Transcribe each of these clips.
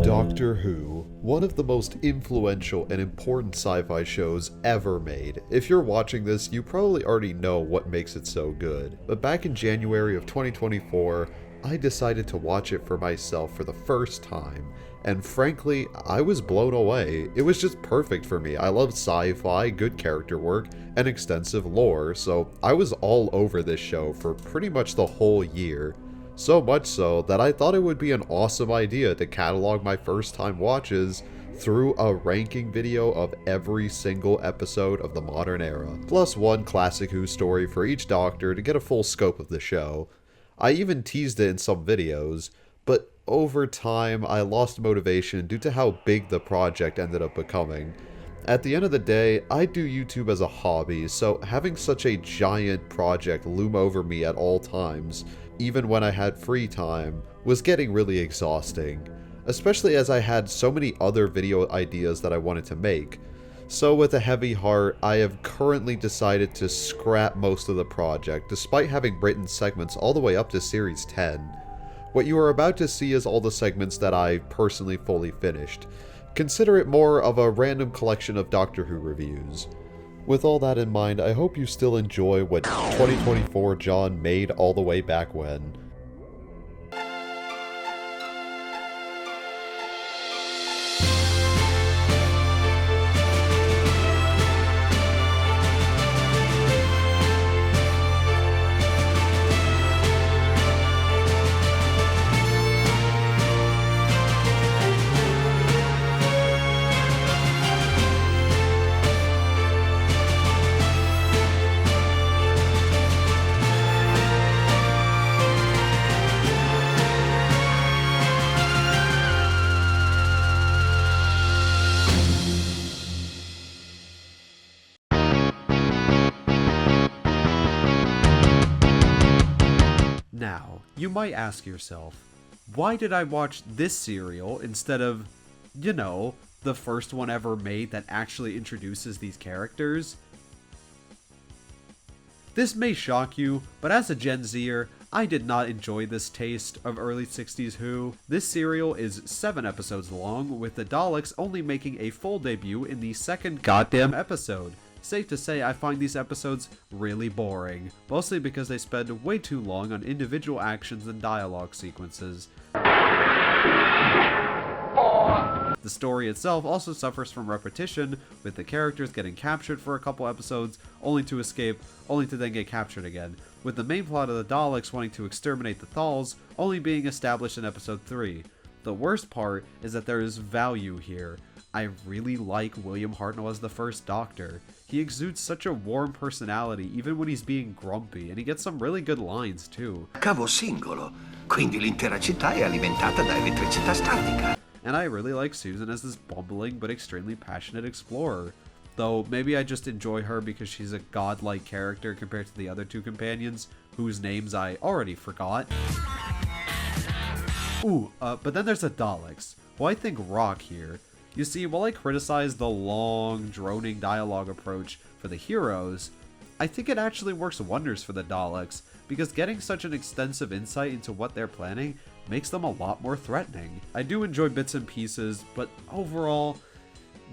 Doctor Who, one of the most influential and important sci-fi shows ever made. If you're watching this, you probably already know what makes it so good. But back in January of 2024, I decided to watch it for myself for the first time. And frankly, I was blown away. It was just perfect for me. I love sci-fi, good character work, and extensive lore, so I was all over this show for pretty much the whole year. So much so that I thought it would be an awesome idea to catalog my first time watches through a ranking video of every single episode of the modern era, plus one classic Who story for each Doctor to get a full scope of the show. I even teased it in some videos, but over time I lost motivation due to how big the project ended up becoming. At the end of the day, I do YouTube as a hobby, so having such a giant project loom over me at all times, even when I had free time, was getting really exhausting, especially as I had so many other video ideas that I wanted to make. So with a heavy heart, I have currently decided to scrap most of the project, despite having written segments all the way up to Series 10. What you are about to see is all the segments that I personally fully finished. Consider it more of a random collection of Doctor Who reviews. With all that in mind, I hope you still enjoy what 2024 John made all the way back when. Now, you might ask yourself, why did I watch this serial instead of, the first one ever made that actually introduces these characters? This may shock you, but as a Gen Zer, I did not enjoy this taste of early 60s Who. This serial is 7 episodes long, with the Daleks only making a full debut in the second goddamn episode. Safe to say, I find these episodes really boring, mostly because they spend way too long on individual actions and dialogue sequences. The story itself also suffers from repetition, with the characters getting captured for a couple episodes, only to escape, only to then get captured again, with the main plot of the Daleks wanting to exterminate the Thals only being established in episode 3. The worst part is that there is value here. I really like William Hartnell as the first Doctor. He exudes such a warm personality even when he's being grumpy, and he gets some really good lines too. Cavo singolo, quindi l'intera città è alimentata da elettricità statica. And I really like Susan as this bumbling but extremely passionate explorer. Though maybe I just enjoy her because she's a godlike character compared to the other two companions, whose names I already forgot. But then there's the Daleks, who I think rock here. You see, while I criticize the long, droning dialogue approach for the heroes, I think it actually works wonders for the Daleks, because getting such an extensive insight into what they're planning makes them a lot more threatening. I do enjoy bits and pieces, but overall,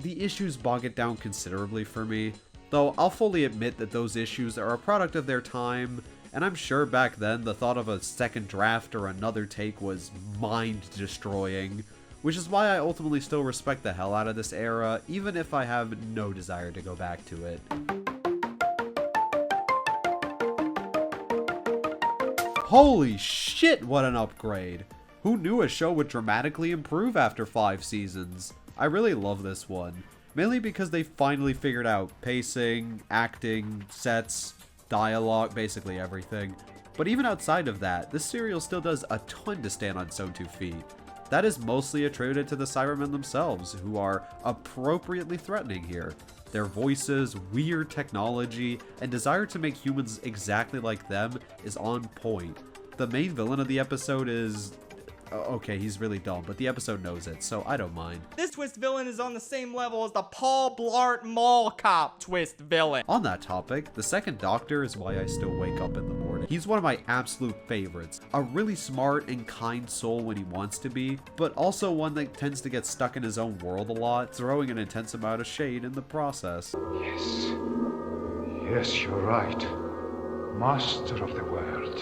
the issues bog it down considerably for me, though I'll fully admit that those issues are a product of their time, and I'm sure back then the thought of a second draft or another take was mind-destroying. Which is why I ultimately still respect the hell out of this era, even if I have no desire to go back to it. Holy shit, what an upgrade! Who knew a show would dramatically improve after 5 seasons? I really love this one, mainly because they finally figured out pacing, acting, sets, dialogue, basically everything. But even outside of that, this serial still does a ton to stand on its own 2 feet. That is mostly attributed to the Cybermen themselves, who are appropriately threatening here. Their voices, weird technology, and desire to make humans exactly like them is on point. The main villain of the episode is... okay, he's really dumb, but the episode knows it, so I don't mind. This twist villain is on the same level as the Paul Blart Mall Cop twist villain. On that topic, the second Doctor is why I still wake up in the morning. he's one of my absolute favorites. A really smart and kind soul when he wants to be, but also one that tends to get stuck in his own world a lot, throwing an intense amount of shade in the process. Yes. Yes, you're right. Master of the world.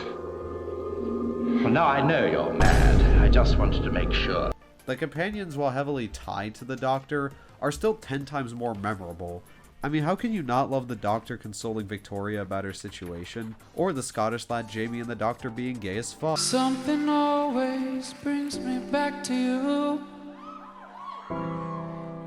Well, now I know you're mad. I just wanted to make sure. The companions, while heavily tied to the Doctor, are still 10 times more memorable. I mean, how can you not love the Doctor consoling Victoria about her situation? Or the Scottish lad Jamie and the Doctor being gay as fuck? Something always brings me back to you.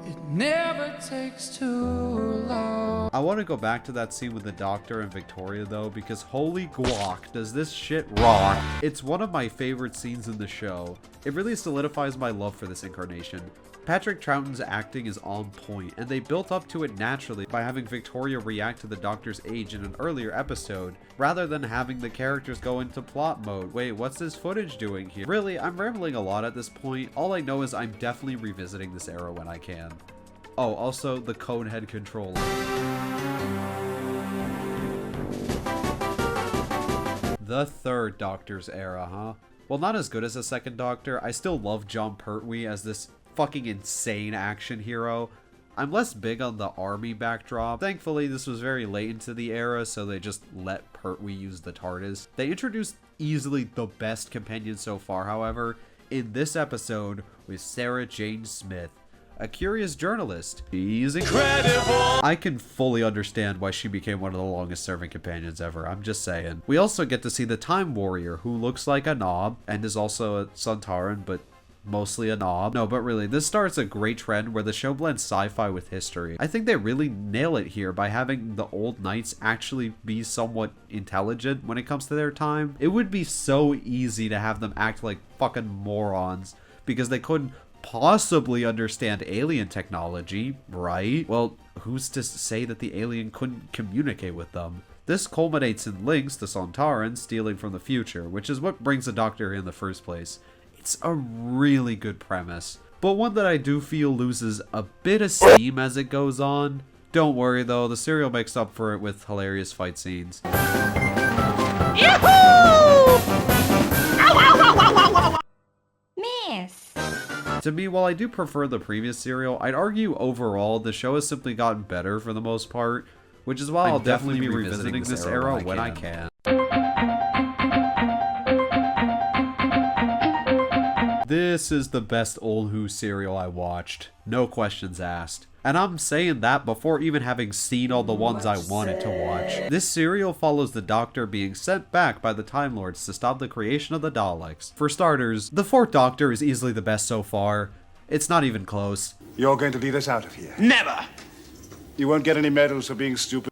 It never takes too long. I want to go back to that scene with the Doctor and Victoria though, because holy guac, does this shit rock. It's one of my favorite scenes in the show. It really solidifies my love for this incarnation. Patrick Troughton's acting is on point, and they built up to it naturally by having Victoria react to the Doctor's age in an earlier episode, rather than having the characters go into plot mode. Wait, what's this footage doing here? Really, I'm rambling a lot at this point. All I know is I'm definitely revisiting this era when I can. Oh, also the Conehead controller. The third Doctor's era, huh? Well, not as good as the second Doctor. I still love Jon Pertwee as this fucking insane action hero. I'm less big on the army backdrop. Thankfully, this was very late into the era, so they just let Pertwee use the TARDIS. They introduced easily the best companion so far, however, in this episode with Sarah Jane Smith, a curious journalist. She's incredible! I can fully understand why she became one of the longest serving companions ever, I'm just saying. We also get to see the Time Warrior, who looks like a knob, and is also a Sontaran, but mostly a knob. No, but really, this starts a great trend where the show blends sci-fi with history. I think they really nail it here by having the old knights actually be somewhat intelligent when it comes to their time. It would be so easy to have them act like fucking morons because they couldn't possibly understand alien technology, right? Well, who's to say that the alien couldn't communicate with them? This culminates in Lynx, the Sontaran, stealing from the future, which is what brings the Doctor here in the first place. It's a really good premise, but one that I do feel loses a bit of steam as it goes on. Don't worry though, the serial makes up for it with hilarious fight scenes. Yahoo! Ow, ow, ow, ow, ow, ow. Miss. To me, while I do prefer the previous serial, I'd argue overall the show has simply gotten better for the most part, which is why I'll definitely be revisiting this era when I can. This is the best Old Who serial I watched. No questions asked. And I'm saying that before even having seen all the ones I wanted to watch. This serial follows the Doctor being sent back by the Time Lords to stop the creation of the Daleks. For starters, the fourth Doctor is easily the best so far. It's not even close. You're going to lead us out of here. Never! You won't get any medals for being stupid.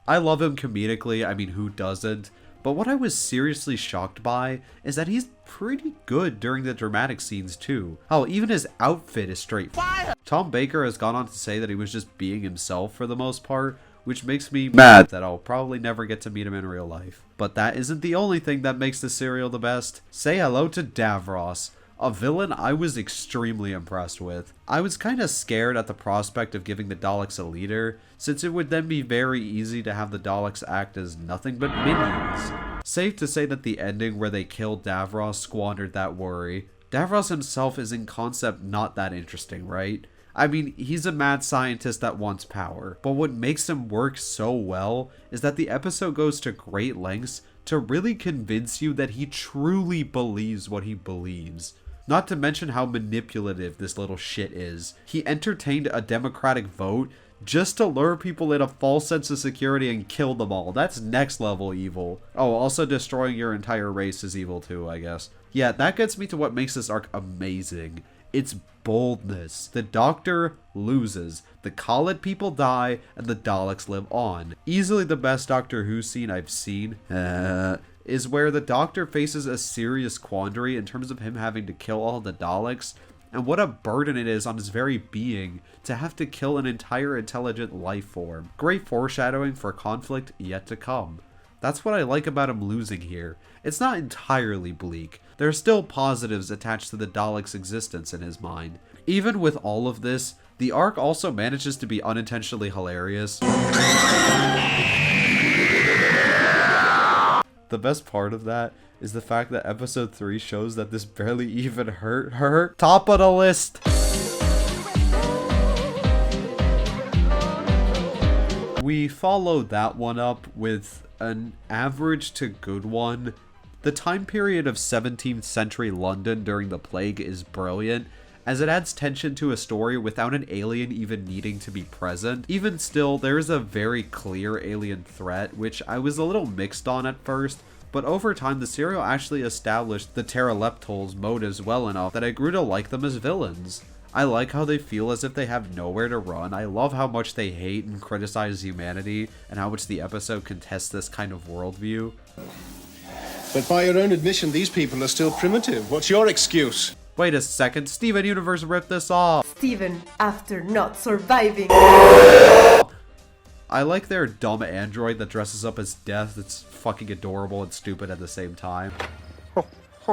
I love him comedically, I mean who doesn't? But what I was seriously shocked by is that he's pretty good during the dramatic scenes too. Hell, even his outfit is straight fire. Tom Baker has gone on to say that he was just being himself for the most part, which makes me mad that I'll probably never get to meet him in real life. But that isn't the only thing that makes this serial the best. Say hello to Davros, a villain I was extremely impressed with. I was kinda scared at the prospect of giving the Daleks a leader, since it would then be very easy to have the Daleks act as nothing but minions. Safe to say that the ending where they killed Davros squandered that worry. Davros himself is in concept not that interesting, right? I mean, he's a mad scientist that wants power, but what makes him work so well is that the episode goes to great lengths to really convince you that he truly believes what he believes. Not to mention how manipulative this little shit is. He entertained a democratic vote just to lure people in a false sense of security and kill them all. That's next level evil. Oh, also destroying your entire race is evil too, I guess. Yeah, that gets me to what makes this arc amazing. It's boldness. The Doctor loses, the Khalid people die, and the Daleks live on. Easily the best Doctor Who scene I've seen. Is where the Doctor faces a serious quandary in terms of him having to kill all the Daleks, and what a burden it is on his very being to have to kill an entire intelligent life form. Great foreshadowing for conflict yet to come. That's what I like about him losing here. It's not entirely bleak. There are still positives attached to the Daleks' existence in his mind. Even with all of this, The arc also manages to be unintentionally hilarious. The best part of that is the fact that episode 3 shows that this barely even hurt her. Top of the list! We followed that one up with an average to good one. The time period of 17th century London during the plague is brilliant, as it adds tension to a story without an alien even needing to be present. Even still, there is a very clear alien threat, which I was a little mixed on at first, but over time the serial actually established the Pteroleptals' motives well enough that I grew to like them as villains. I like how they feel as if they have nowhere to run. I love how much they hate and criticize humanity, and how much the episode contests this kind of worldview. But by your own admission, these people are still primitive. What's your excuse? Wait a second, Steven Universe ripped this off! Steven, after not surviving... I like their dumb android that dresses up as Death. It's fucking adorable and stupid at the same time. Who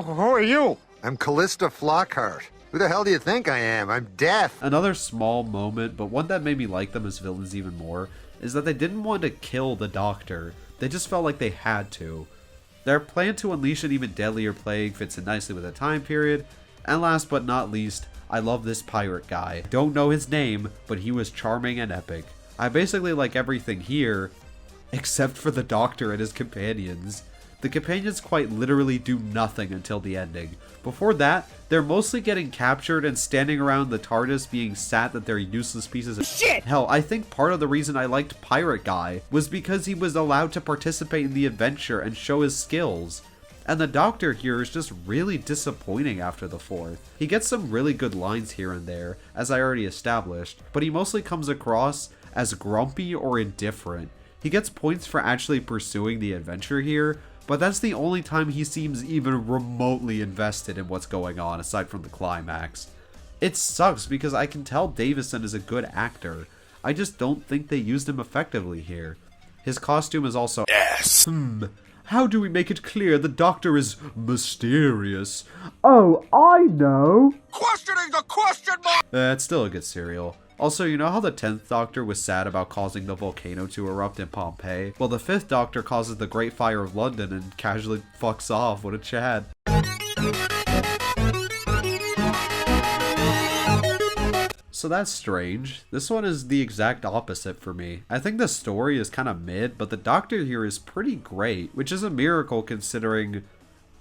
are you? I'm Callista Flockhart. Who the hell do you think I am? I'm Death. Another small moment, but one that made me like them as villains even more, is that they didn't want to kill the Doctor. They just felt like they had to. Their plan to unleash an even deadlier plague fits in nicely with the time period. And last but not least, I love this pirate guy. Don't know his name, but he was charming and epic. I basically like everything here, except for the Doctor and his companions. The companions quite literally do nothing until the ending. Before that, they're mostly getting captured and standing around the TARDIS being sad that they're useless pieces of shit. Hell, I think part of the reason I liked Pirate Guy was because he was allowed to participate in the adventure and show his skills. And the Doctor here is just really disappointing after the fourth. He gets some really good lines here and there, as I already established, but he mostly comes across as grumpy or indifferent. He gets points for actually pursuing the adventure here, but that's the only time he seems even remotely invested in what's going on, aside from the climax. It sucks because I can tell Davison is a good actor. I just don't think they used him effectively here. His costume is also— Yes! How do we make it clear the Doctor is mysterious? Oh, I know! Questioning the question mark! It's still a good serial. Also, you know how the 10th Doctor was sad about causing the volcano to erupt in Pompeii? Well, the 5th Doctor causes the Great Fire of London and casually fucks off. What a Chad. So that's strange. This one is the exact opposite for me. I think the story is kind of mid, but the Doctor here is pretty great, which is a miracle considering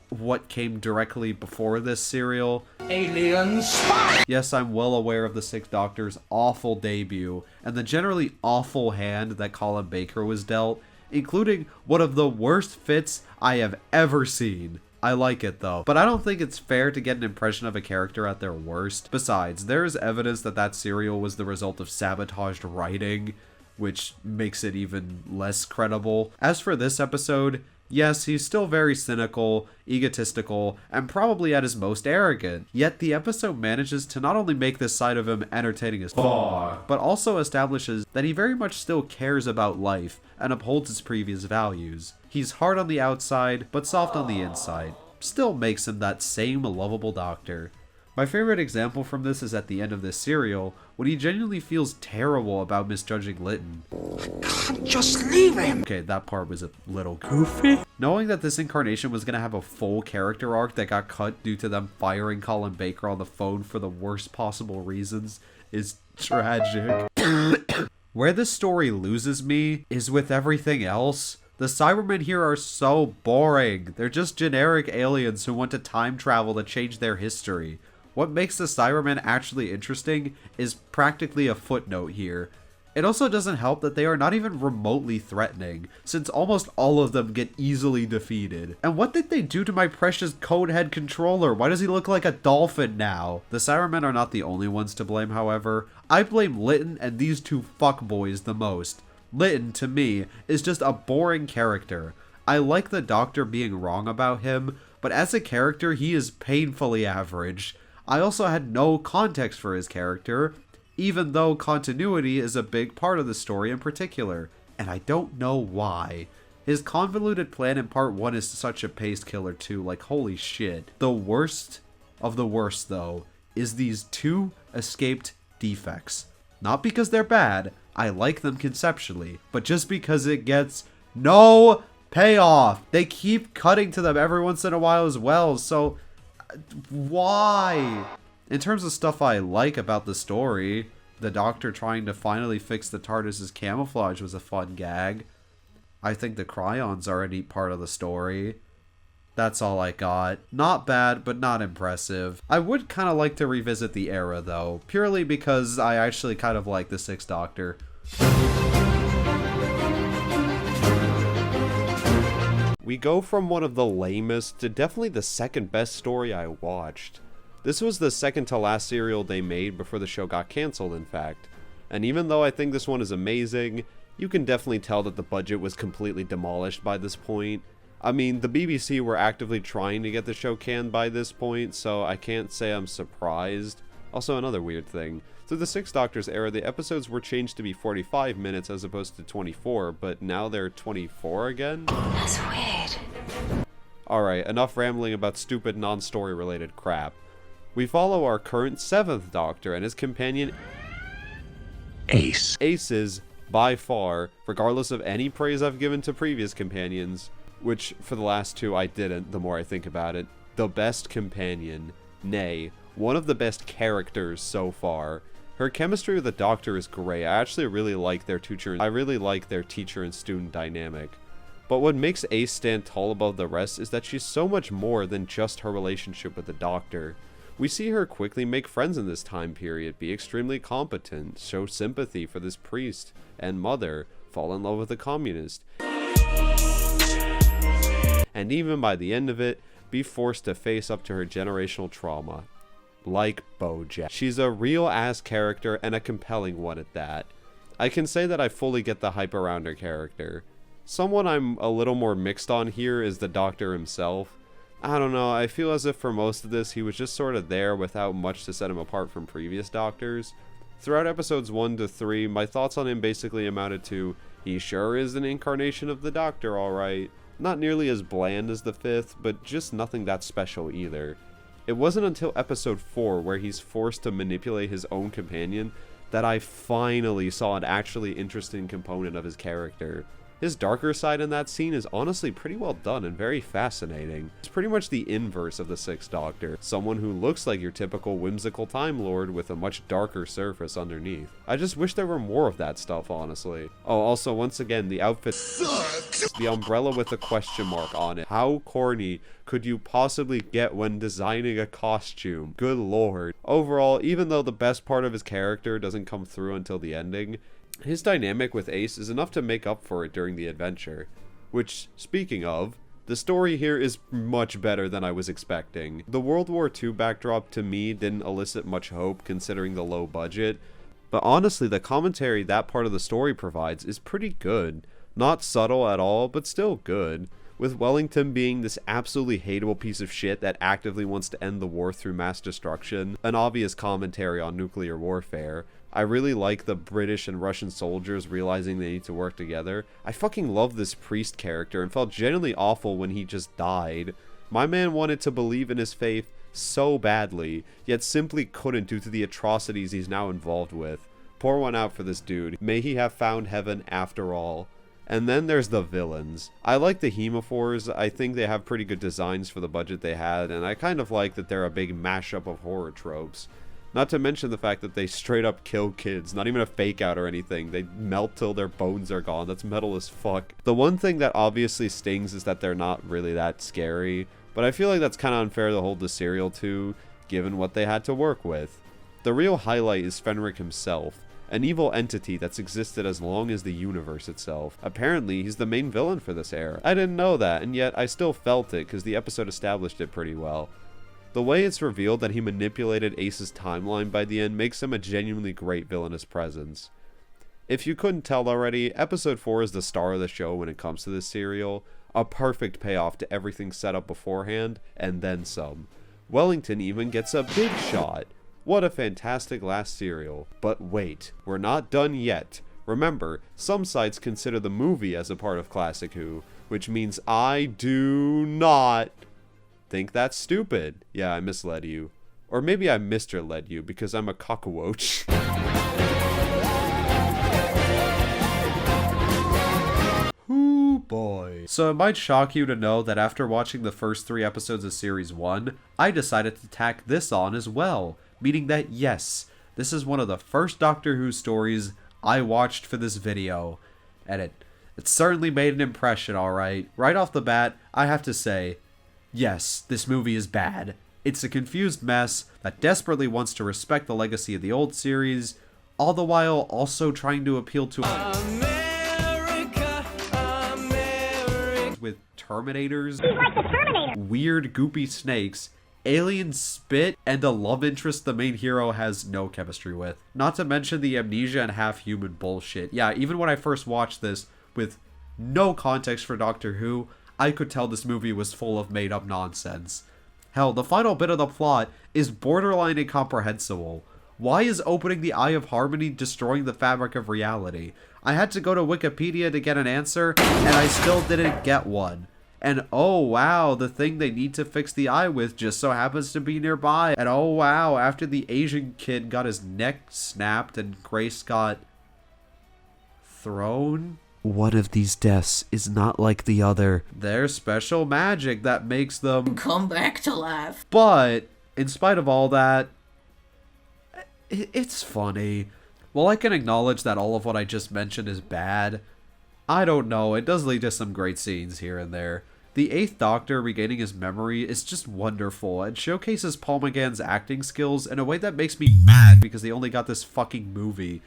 what came directly before this serial. Alien spy! Yes, I'm well aware of the 6th Doctor's awful debut, and the generally awful hand that Colin Baker was dealt, including one of the worst fits I have ever seen. I like it though, but I don't think it's fair to get an impression of a character at their worst. Besides, there is evidence that that serial was the result of sabotaged writing, which makes it even less credible. As for this episode, yes, he's still very cynical, egotistical, and probably at his most arrogant. Yet the episode manages to not only make this side of him entertaining as fuck, but also establishes that he very much still cares about life and upholds his previous values. He's hard on the outside, but soft on the inside. Still makes him that same lovable Doctor. My favorite example from this is at the end of this serial, when he genuinely feels terrible about misjudging Lytton. Just leave him! Okay, that part was a little goofy. Knowing that this incarnation was going to have a full character arc that got cut due to them firing Colin Baker on the phone for the worst possible reasons is tragic. Where this story loses me is with everything else. The Cybermen here are so boring. They're just generic aliens who want to time travel to change their history. What makes the Cybermen actually interesting is practically a footnote here. It also doesn't help that they are not even remotely threatening, since almost all of them get easily defeated. And what did they do to my precious Conehead controller? Why does he look like a dolphin now? The Cybermen are not the only ones to blame, however. I blame Lytton and these two fuckboys the most. Lytton, to me, is just a boring character. I like the Doctor being wrong about him, but as a character, he is painfully average. I also had no context for his character, even though continuity is a big part of the story in particular, and I don't know why. His convoluted plan in part 1 is such a pace killer too, like holy shit. The worst of the worst, though, is these two escaped defects. Not because they're bad, I like them conceptually, but just because it gets no payoff. They keep cutting to them every once in a while as well, so why? In terms of stuff I like about the story, the Doctor trying to finally fix the TARDIS's camouflage was a fun gag. I think the Cryons are a neat part of the story. That's all I got. Not bad, but not impressive. I would kind of like to revisit the era, though, purely because I actually kind of like the Sixth Doctor. We go from one of the lamest to definitely the second best story I watched. This was the second to last serial they made before the show got cancelled, in fact. And even though I think this one is amazing, you can definitely tell that the budget was completely demolished by this point. I mean, the BBC were actively trying to get the show canned by this point, so I can't say I'm surprised. Also, another weird thing. Through the Sixth Doctor's era, the episodes were changed to be 45 minutes as opposed to 24, but now they're 24 again? That's weird. Alright, enough rambling about stupid non-story related crap. We follow our current 7th Doctor and his companion Ace. Ace is, by far, regardless of any praise I've given to previous companions, which for the last two I didn't the more I think about it, the best companion, nay, one of the best characters so far. Her chemistry with the Doctor is great. I actually really like their teacher and student dynamic. But what makes Ace stand tall above the rest is that she's so much more than just her relationship with the Doctor. We see her quickly make friends in this time period, be extremely competent, show sympathy for this priest and mother, fall in love with a communist, and even by the end of it, be forced to face up to her generational trauma. Like BoJack. She's a real-ass character and a compelling one at that. I can say that I fully get the hype around her character. Someone I'm a little more mixed on here is the Doctor himself. I don't know, I feel as if for most of this he was just sort of there without much to set him apart from previous Doctors. Throughout episodes 1 to 3, my thoughts on him basically amounted to, he sure is an incarnation of the Doctor, alright. Not nearly as bland as the 5th, but just nothing that special either. It wasn't until episode 4 where he's forced to manipulate his own companion that I finally saw an actually interesting component of his character. His darker side in that scene is honestly pretty well done and very fascinating. It's pretty much the inverse of the Sixth Doctor, someone who looks like your typical whimsical Time Lord with a much darker surface underneath. I just wish there were more of that stuff, honestly. Oh, also, once again, the outfit sucks. The umbrella with a question mark on it. How corny could you possibly get when designing a costume? Good lord. Overall, even though the best part of his character doesn't come through until the ending, his dynamic with Ace is enough to make up for it during the adventure. Which, speaking of, the story here is much better than I was expecting. The World War II backdrop to me didn't elicit much hope considering the low budget, but honestly the commentary that part of the story provides is pretty good. Not subtle at all, but still good. With Wellington being this absolutely hateable piece of shit that actively wants to end the war through mass destruction, an obvious commentary on nuclear warfare. I really like the British and Russian soldiers realizing they need to work together. I fucking love this priest character and felt genuinely awful when he just died. My man wanted to believe in his faith so badly, yet simply couldn't due to the atrocities he's now involved with. Pour one out for this dude. May he have found heaven after all. And then there's the villains. I like the Hemophores. I think they have pretty good designs for the budget they had, and I kind of like that they're a big mashup of horror tropes. Not to mention the fact that they straight up kill kids, not even a fake out or anything. They melt till their bones are gone. That's metal as fuck. The one thing that obviously stings is that they're not really that scary, but I feel like that's kind of unfair to hold the serial to, given what they had to work with. The real highlight is Fenric himself, an evil entity that's existed as long as the universe itself. Apparently, he's the main villain for this era. I didn't know that, and yet I still felt it because the episode established it pretty well. The way it's revealed that he manipulated Ace's timeline by the end makes him a genuinely great villainous presence. If you couldn't tell already, episode 4 is the star of the show when it comes to this serial, a perfect payoff to everything set up beforehand, and then some. Wellington even gets a big shot. What a fantastic last serial. But wait, we're not done yet. Remember, some sites consider the movie as a part of Classic Who, which means I do not think that's stupid. Yeah, I misled you. Or maybe I Mr. led you because I'm a cockroach. boy. So it might shock you to know that after watching the first 3 episodes of Series 1, I decided to tack this on as well, meaning that yes, this is one of the first Doctor Who stories I watched for this video, and it certainly made an impression, alright. Right off the bat, I have to say, yes, this movie is bad. It's a confused mess that desperately wants to respect the legacy of the old series, all the while also trying to appeal to America. With Terminators, like the Terminator. weird goopy snakes, alien spit, and a love interest the main hero has no chemistry with. Not to mention the amnesia and half-human bullshit. Yeah, even when I first watched this, with no context for Doctor Who, I could tell this movie was full of made-up nonsense. Hell, the final bit of the plot is borderline incomprehensible. Why is opening the Eye of Harmony destroying the fabric of reality? I had to go to Wikipedia to get an answer, and I still didn't get one. And oh wow, the thing they need to fix the eye with just so happens to be nearby. And oh wow, after the Asian kid got his neck snapped and Grace got thrown, one of these deaths is not like the other. There's special magic that makes them Come back to life. But, in spite of all that, it's funny. While I can acknowledge that all of what I just mentioned is bad, I don't know, it does lead to some great scenes here and there. The 8th Doctor regaining his memory is just wonderful and showcases Paul McGann's acting skills in a way that makes me mad because they only got this fucking movie.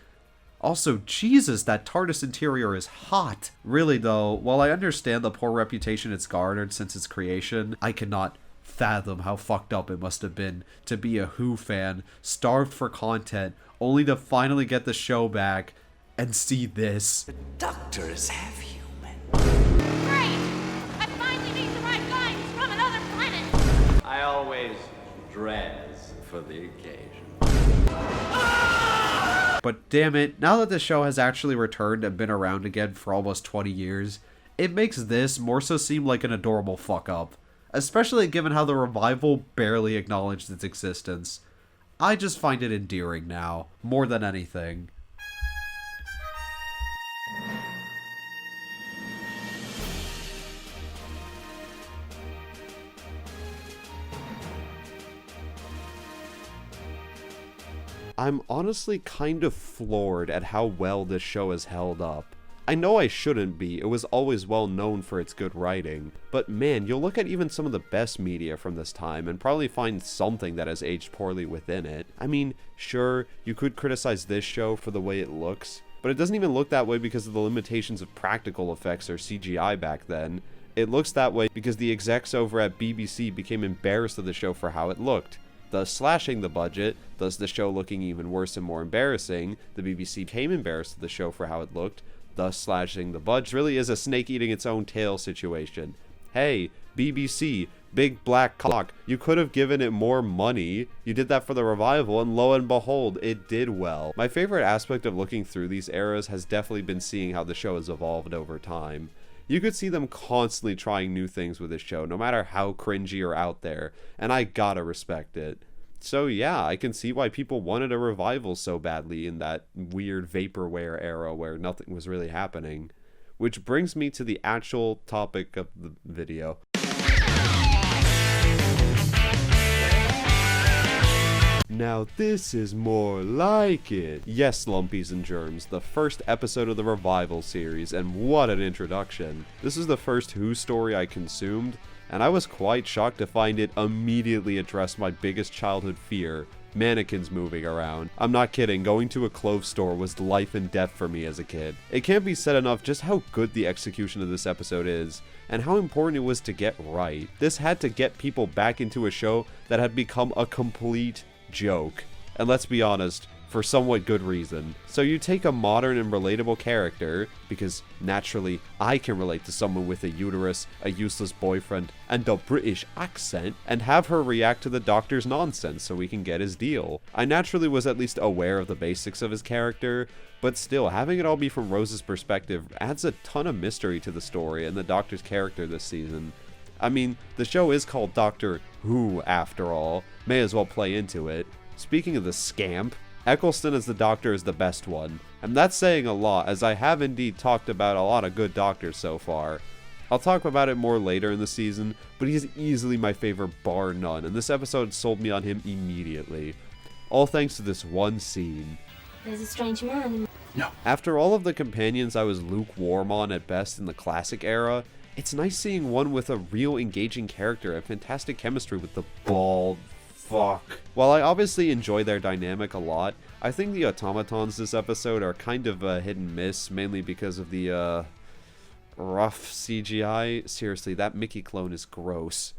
Also, Jesus, that TARDIS interior is hot. Really though, while I understand the poor reputation it's garnered since its creation, I cannot fathom how fucked up it must have been to be a Who fan, starved for content, only to finally get the show back and see this. The Doctor is half-human. Great! I finally made the right guy. He's from another planet. I always dress for the occasion. But damn it, now that the show has actually returned and been around again for almost 20 years, it makes this more so seem like an adorable fuck-up. Especially given how the revival barely acknowledged its existence. I just find it endearing now, more than anything. I'm honestly kind of floored at how well this show has held up. I know I shouldn't be, it was always well known for its good writing, but man, you'll look at even some of the best media from this time and probably find something that has aged poorly within it. I mean, sure, you could criticize this show for the way it looks, but it doesn't even look that way because of the limitations of practical effects or CGI back then. It looks that way because the execs over at BBC became embarrassed of the show for how it looked, thus slashing the budget, thus the show looking even worse and more embarrassing. The BBC became embarrassed of the show for how it looked, thus slashing the budget. Really is a snake eating its own tail situation. Hey, BBC, big black cock, you could have given it more money. You did that for the revival, and lo and behold, it did well. My favorite aspect of looking through these eras has definitely been seeing how the show has evolved over time. You could see them constantly trying new things with this show, no matter how cringy or out there, and I gotta respect it. So yeah, I can see why people wanted a revival so badly in that weird vaporware era where nothing was really happening. Which brings me to the actual topic of the video. Now this is more like it. Yes, Lumpies and Germs, the first episode of the Revival series, and what an introduction. This is the first Who story I consumed, and I was quite shocked to find it immediately addressed my biggest childhood fear, mannequins moving around. I'm not kidding, going to a clothes store was life and death for me as a kid. It can't be said enough just how good the execution of this episode is, and how important it was to get right. This had to get people back into a show that had become a complete joke, and let's be honest, for somewhat good reason. So you take a modern and relatable character, because naturally I can relate to someone with a uterus, a useless boyfriend, and a British accent, and have her react to the Doctor's nonsense so we can get his deal. I naturally was at least aware of the basics of his character, but still, having it all be from Rose's perspective adds a ton of mystery to the story and the Doctor's character this season. I mean, the show is called Doctor Who after all, may as well play into it. Speaking of the scamp, Eccleston as the Doctor is the best one, and that's saying a lot, as I have indeed talked about a lot of good Doctors so far. I'll talk about it more later in the season, but he's easily my favorite bar none, and this episode sold me on him immediately. All thanks to this one scene. There's a strange man. No. After all of the companions I was lukewarm on at best in the classic era, it's nice seeing one with a real engaging character and fantastic chemistry with the bald fuck. While I obviously enjoy their dynamic a lot, I think the automatons this episode are kind of a hit and miss, mainly because of the rough CGI. Seriously, that Mickey clone is gross.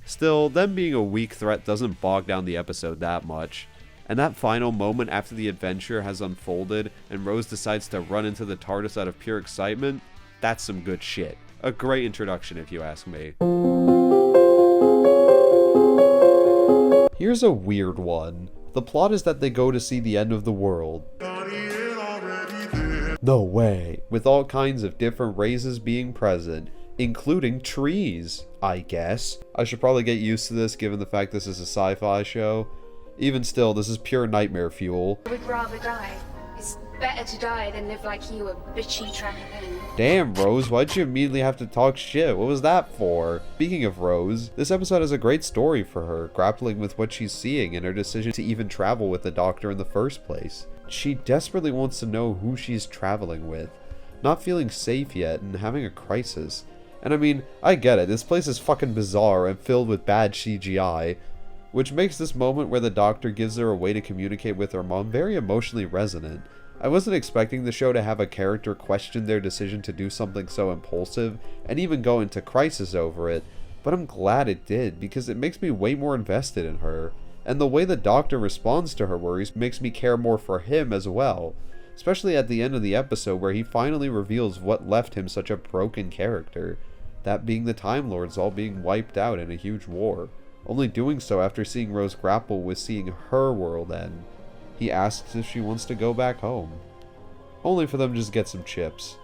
Still, them being a weak threat doesn't bog down the episode that much. And that final moment after the adventure has unfolded and Rose decides to run into the TARDIS out of pure excitement, that's some good shit. A great introduction if you ask me. Here's a weird one. The plot is that they go to see the end of the world. No way. With all kinds of different races being present, including trees, I guess. I should probably get used to this given the fact this is a sci-fi show. Even still, this is pure nightmare fuel. I would rather die. It's better to die than live like you, a bitchy trampoline. Damn, Rose, why'd you immediately have to talk shit? What was that for? Speaking of Rose, this episode has a great story for her, grappling with what she's seeing and her decision to even travel with the Doctor in the first place. She desperately wants to know who she's traveling with, not feeling safe yet and having a crisis. And I mean, I get it, this place is fucking bizarre and filled with bad CGI, which makes this moment where the Doctor gives her a way to communicate with her mom very emotionally resonant. I wasn't expecting the show to have a character question their decision to do something so impulsive, and even go into crisis over it, but I'm glad it did, because it makes me way more invested in her, and the way the Doctor responds to her worries makes me care more for him as well, especially at the end of the episode where he finally reveals what left him such a broken character, that being the Time Lords all being wiped out in a huge war. Only doing so after seeing Rose grapple with seeing her world end. He asks if she wants to go back home, only for them to just get some chips.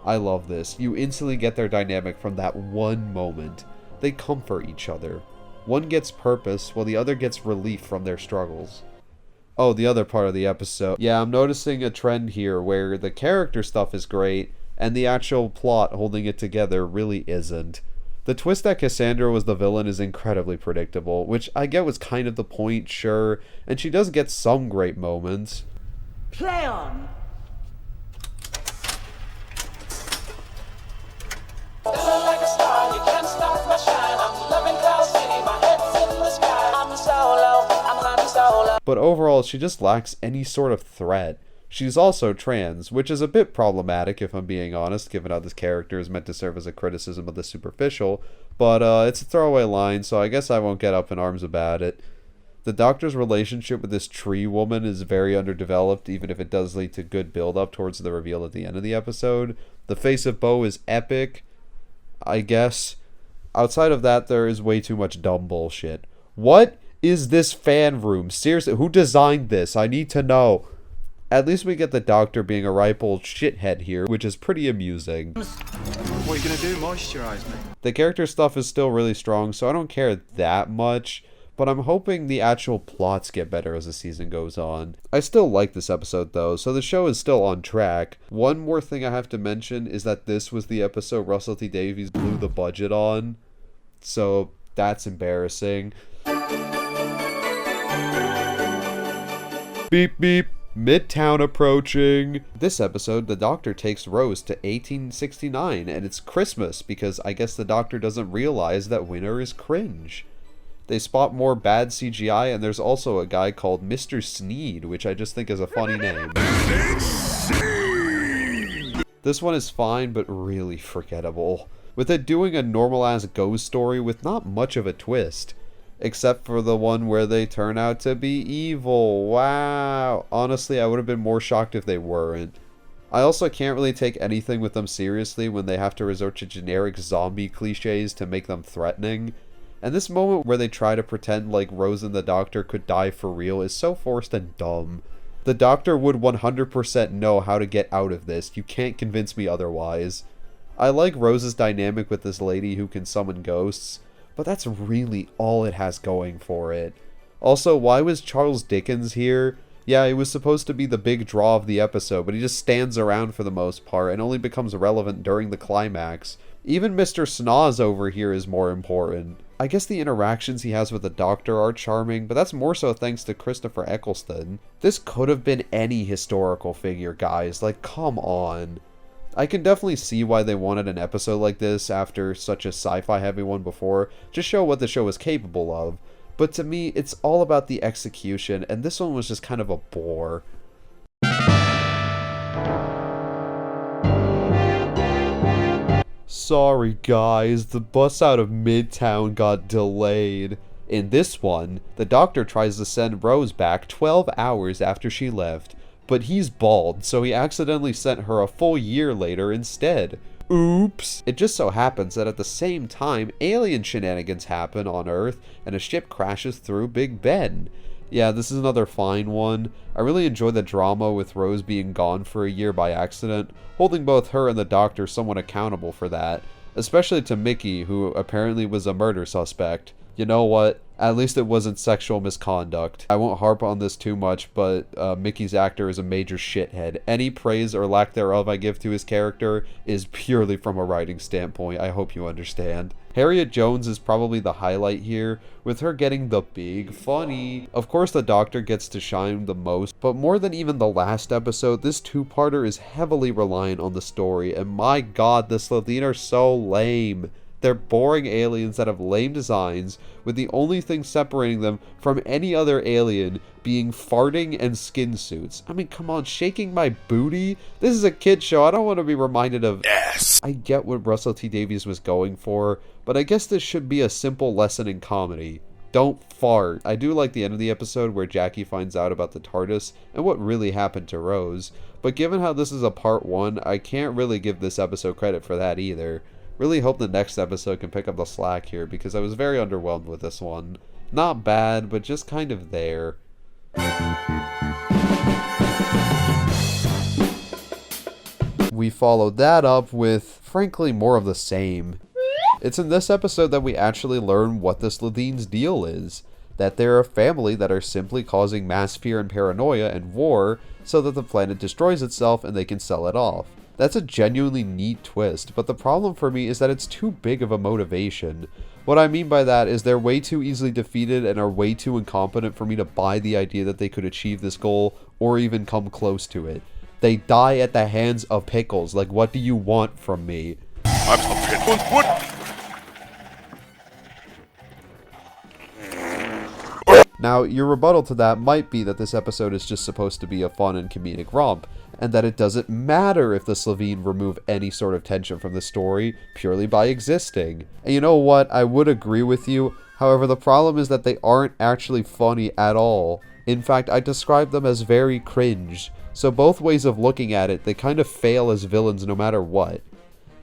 I love this. You instantly get their dynamic from that one moment. They comfort each other. One gets purpose, while the other gets relief from their struggles. Oh, the other part of the episode. Yeah, I'm noticing a trend here where the character stuff is great, and the actual plot holding it together really isn't. The twist that Cassandra was the villain is incredibly predictable, which I get was kind of the point, sure, and she does get some great moments. Play on! But overall, she just lacks any sort of threat. She's also trans, which is a bit problematic if I'm being honest, given how this character is meant to serve as a criticism of the superficial, but it's a throwaway line, so I guess I won't get up in arms about it. The Doctor's relationship with this tree woman is very underdeveloped, even if it does lead to good build-up towards the reveal at the end of the episode. The face of Bo is epic, I guess. Outside of that, there is way too much dumb bullshit. What is this fan room? Seriously, who designed this? I need to know. At least we get the Doctor being a ripe old shithead here, which is pretty amusing. What are you gonna do, moisturize me? The character stuff is still really strong, so I don't care that much, but I'm hoping the actual plots get better as the season goes on. I still like this episode though, so the show is still on track. One more thing I have to mention is that this was the episode Russell T Davies blew the budget on, so that's embarrassing. Beep beep. Midtown approaching. This episode, the Doctor takes Rose to 1869, and it's Christmas because I guess the Doctor doesn't realize that winter is cringe. They spot more bad CGI, and there's also a guy called Mr. Sneed, which I just think is a funny name. This one is fine, but really forgettable, with it doing a normal-ass ghost story with not much of a twist. Except for the one where they turn out to be evil. Wow. Honestly, I would have been more shocked if they weren't. I also can't really take anything with them seriously when they have to resort to generic zombie cliches to make them threatening. And this moment where they try to pretend like Rose and the Doctor could die for real is so forced and dumb. The Doctor would 100% know how to get out of this. You can't convince me otherwise. I like Rose's dynamic with this lady who can summon ghosts, but that's really all it has going for it. Also, why was Charles Dickens here? Yeah, he was supposed to be the big draw of the episode, but he just stands around for the most part and only becomes relevant during the climax. Even Mr. Snoz over here is more important. I guess the interactions he has with the Doctor are charming, but that's more so thanks to Christopher Eccleston. This could have been any historical figure, guys. Like, come on. I can definitely see why they wanted an episode like this after such a sci-fi heavy one before, to show what the show is capable of. But to me, it's all about the execution, and this one was just kind of a bore. Sorry guys, the bus out of Midtown got delayed. In this one, the Doctor tries to send Rose back 12 hours after she left, but he's bald, so he accidentally sent her a full year later instead. Oops! It just so happens that at the same time, alien shenanigans happen on Earth, and a ship crashes through Big Ben. Yeah, this is another fine one. I really enjoy the drama with Rose being gone for a year by accident, holding both her and the Doctor somewhat accountable for that, especially to Mickey, who apparently was a murder suspect. You know what? At least it wasn't sexual misconduct. I won't harp on this too much, but Mickey's actor is a major shithead. Any praise or lack thereof I give to his character is purely from a writing standpoint. I hope you understand. Harriet Jones is probably the highlight here, with her getting the big funny. Of course the Doctor gets to shine the most, but more than even the last episode, this two-parter is heavily reliant on the story, and my god, the Slitheen are so lame. They're boring aliens that have lame designs, with the only thing separating them from any other alien being farting and skin suits. I mean, come on, shaking my booty? This is a kid show, I don't want to be reminded of... Yes! I get what Russell T Davies was going for, but I guess this should be a simple lesson in comedy. Don't fart. I do like the end of the episode where Jackie finds out about the TARDIS and what really happened to Rose, but given how this is a part 1, I can't really give this episode credit for that either. Really hope the next episode can pick up the slack here, because I was very underwhelmed with this one. Not bad, but just kind of there. We followed that up with, frankly, more of the same. It's in this episode that we actually learn what the Slitheen's deal is. That they're a family that are simply causing mass fear and paranoia and war so that the planet destroys itself and they can sell it off. That's a genuinely neat twist, but the problem for me is that it's too big of a motivation. What I mean by that is they're way too easily defeated and are way too incompetent for me to buy the idea that they could achieve this goal or even come close to it. They die at the hands of Pickles. Like, what do you want from me? I'm a Pickles. What? Now, your rebuttal to that might be that this episode is just supposed to be a fun and comedic romp, and that it doesn't matter if the Slitheen remove any sort of tension from the story purely by existing. And you know what? I would agree with you. However, the problem is that they aren't actually funny at all. In fact, I describe them as very cringe. So both ways of looking at it, they kind of fail as villains no matter what.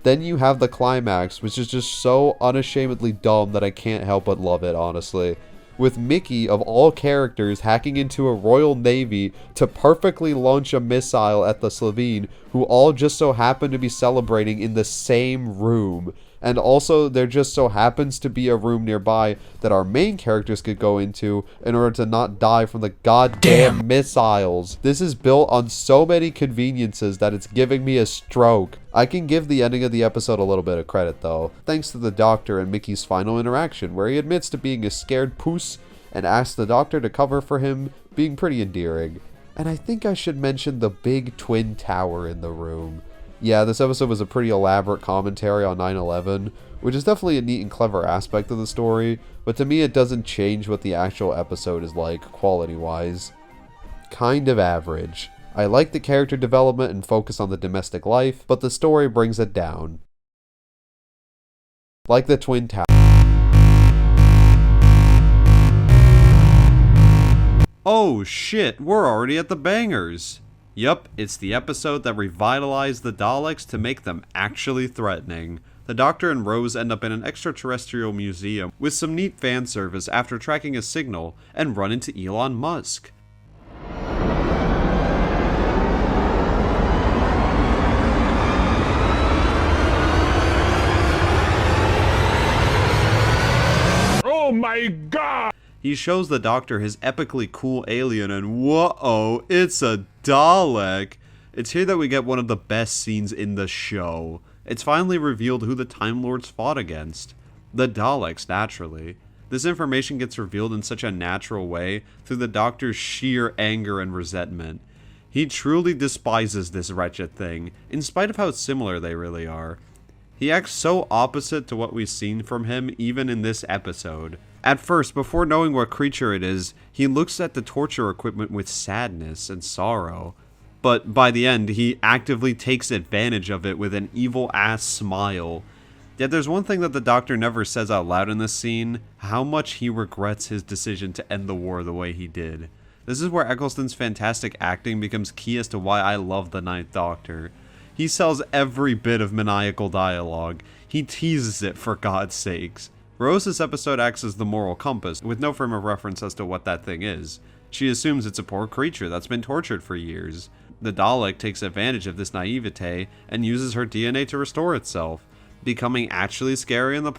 Then you have the climax, which is just so unashamedly dumb that I can't help but love it, honestly. With Mickey, of all characters, hacking into a Royal Navy to perfectly launch a missile at the Slitheen, who all just so happen to be celebrating in the same room. And also, there just so happens to be a room nearby that our main characters could go into in order to not die from the goddamn missiles. This is built on so many conveniences that it's giving me a stroke. I can give the ending of the episode a little bit of credit though, thanks to the Doctor and Mickey's final interaction, where he admits to being a scared puss and asks the Doctor to cover for him, being pretty endearing. And I think I should mention the big twin tower in the room. Yeah, this episode was a pretty elaborate commentary on 9/11, which is definitely a neat and clever aspect of the story, but to me it doesn't change what the actual episode is like, quality-wise. Kind of average. I like the character development and focus on the domestic life, but the story brings it down. Like the Twin Tower. Oh shit, we're already at the bangers! Yup, it's the episode that revitalized the Daleks to make them actually threatening. The Doctor and Rose end up in an extraterrestrial museum with some neat fan service after tracking a signal and run into Elon Musk. Oh my god! he shows the Doctor his epically cool alien, and whoa, it's a Dalek. It's here that we get one of the best scenes in the show. It's finally revealed who the Time Lords fought against. The Daleks, naturally. This information gets revealed in such a natural way through the Doctor's sheer anger and resentment. He truly despises this wretched thing, in spite of how similar they really are. He acts so opposite to what we've seen from him even in this episode. At first, before knowing what creature it is, he looks at the torture equipment with sadness and sorrow. But by the end, he actively takes advantage of it with an evil-ass smile. Yet there's one thing that the Doctor never says out loud in this scene: how much he regrets his decision to end the war the way he did. This is where Eccleston's fantastic acting becomes key as to why I love the Ninth Doctor. He sells every bit of maniacal dialogue. He teases it, for God's sakes. Rose's episode acts as the moral compass, with no frame of reference as to what that thing is. She assumes it's a poor creature that's been tortured for years. The Dalek takes advantage of this naivete and uses her DNA to restore itself, becoming actually scary in the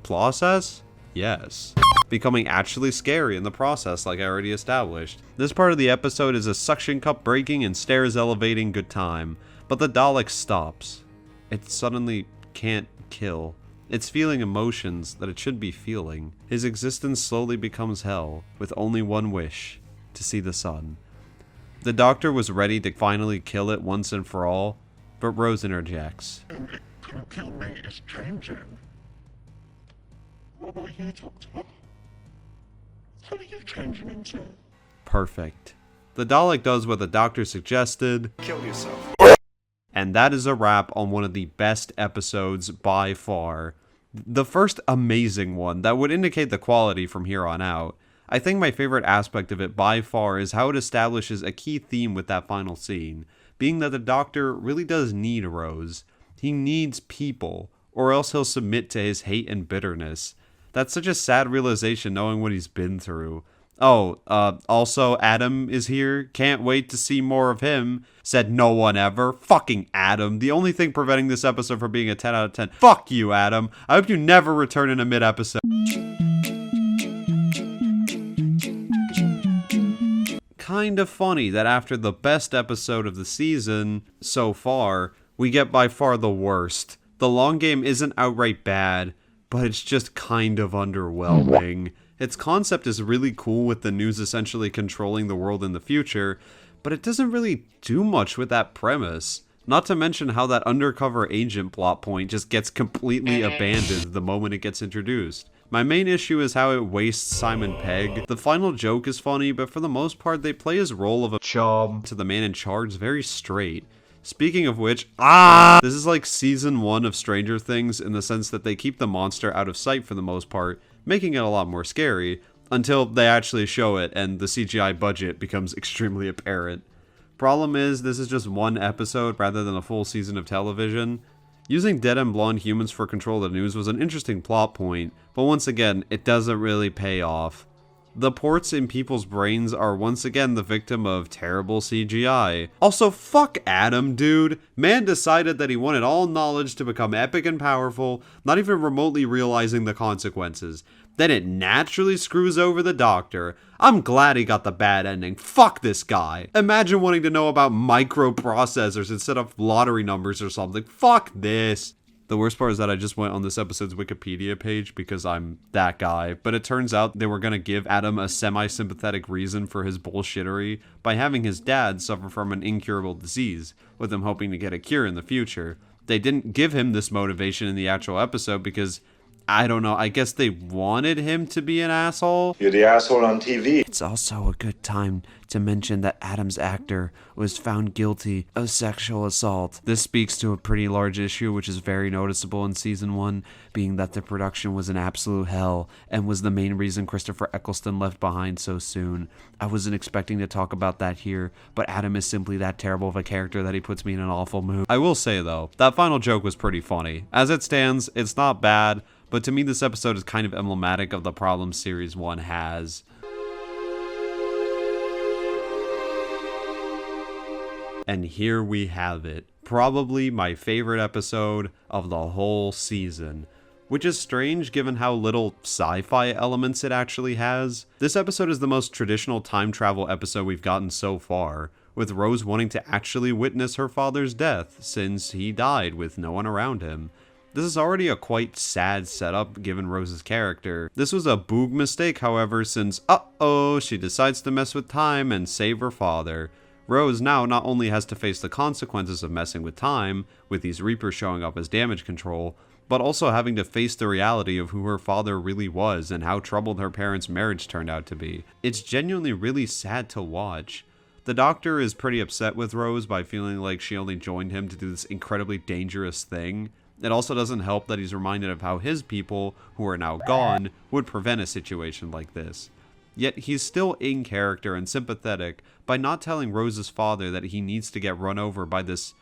process? Yes. Becoming actually scary in the process, like I already established. This part of the episode is a suction cup breaking and stairs elevating good time, but the Dalek stops. It suddenly can't kill. It's feeling emotions that it should be feeling. His existence slowly becomes hell, with only one wish: to see the sun. The Doctor was ready to finally kill it once and for all, but Rose interjects. "To kill me is changing. What will you, Doctor? What are you changing into?" Perfect. The Dalek does what the Doctor suggested. Kill yourself. And that is a wrap on one of the best episodes by far. The first amazing one that would indicate the quality from here on out. I think my favorite aspect of it by far is how it establishes a key theme with that final scene, being that the Doctor really does need Rose. He needs people, or else he'll submit to his hate and bitterness. That's such a sad realization knowing what he's been through. Oh, also Adam is here. Can't wait to see more of him. Said no one ever. Fucking Adam. The only thing preventing this episode from being a 10 out of 10. Fuck you, Adam. I hope you never return in a mid-episode. Kind of funny that after the best episode of the season so far, we get by far the worst. The long game isn't outright bad, but it's just kind of underwhelming. Its concept is really cool with the news essentially controlling the world in the future, but it doesn't really do much with that premise. Not to mention how that undercover agent plot point just gets completely abandoned the moment it gets introduced. My main issue is how it wastes Simon Pegg. The final joke is funny, but for the most part they play his role of a chum to the man in charge very straight. Speaking of which, this is like season 1 of Stranger Things in the sense that they keep the monster out of sight for the most part, making it a lot more scary, until they actually show it and the CGI budget becomes extremely apparent. Problem is, this is just one episode rather than a full season of television. Using dead and blonde humans for control of the news was an interesting plot point, but once again, it doesn't really pay off. The ports in people's brains are once again the victim of terrible CGI. Also, fuck Adam, dude. Man decided that he wanted all knowledge to become epic and powerful, not even remotely realizing the consequences. Then it naturally screws over the Doctor. I'm glad he got the bad ending. Fuck this guy. Imagine wanting to know about microprocessors instead of lottery numbers or something. Fuck this. The worst part is that I just went on this episode's Wikipedia page because I'm that guy, but it turns out they were going to give Adam a semi-sympathetic reason for his bullshittery by having his dad suffer from an incurable disease, with him hoping to get a cure in the future. They didn't give him this motivation in the actual episode because, I don't know, I guess they wanted him to be an asshole. You're the asshole on TV. It's also a good time to mention that Adam's actor was found guilty of sexual assault. This speaks to a pretty large issue which is very noticeable in season 1, being that the production was an absolute hell and was the main reason Christopher Eccleston left behind so soon. I wasn't expecting to talk about that here, but Adam is simply that terrible of a character that he puts me in an awful mood. I will say though, that final joke was pretty funny. As it stands, it's not bad, but to me this episode is kind of emblematic of the problems Series 1 has. And here we have it. Probably my favorite episode of the whole season. which is strange given how little sci-fi elements it actually has. This episode is the most traditional time travel episode we've gotten so far, with Rose wanting to actually witness her father's death since he died with no one around him. This is already a quite sad setup given Rose's character. This was a boog mistake, however, since she decides to mess with time and save her father. Rose now not only has to face the consequences of messing with time, with these Reapers showing up as damage control, but also having to face the reality of who her father really was and how troubled her parents' marriage turned out to be. It's genuinely really sad to watch. The Doctor is pretty upset with Rose by feeling like she only joined him to do this incredibly dangerous thing. It also doesn't help that he's reminded of how his people, who are now gone, would prevent a situation like this. Yet he's still in character and sympathetic by not telling Rose's father that he needs to get run over by this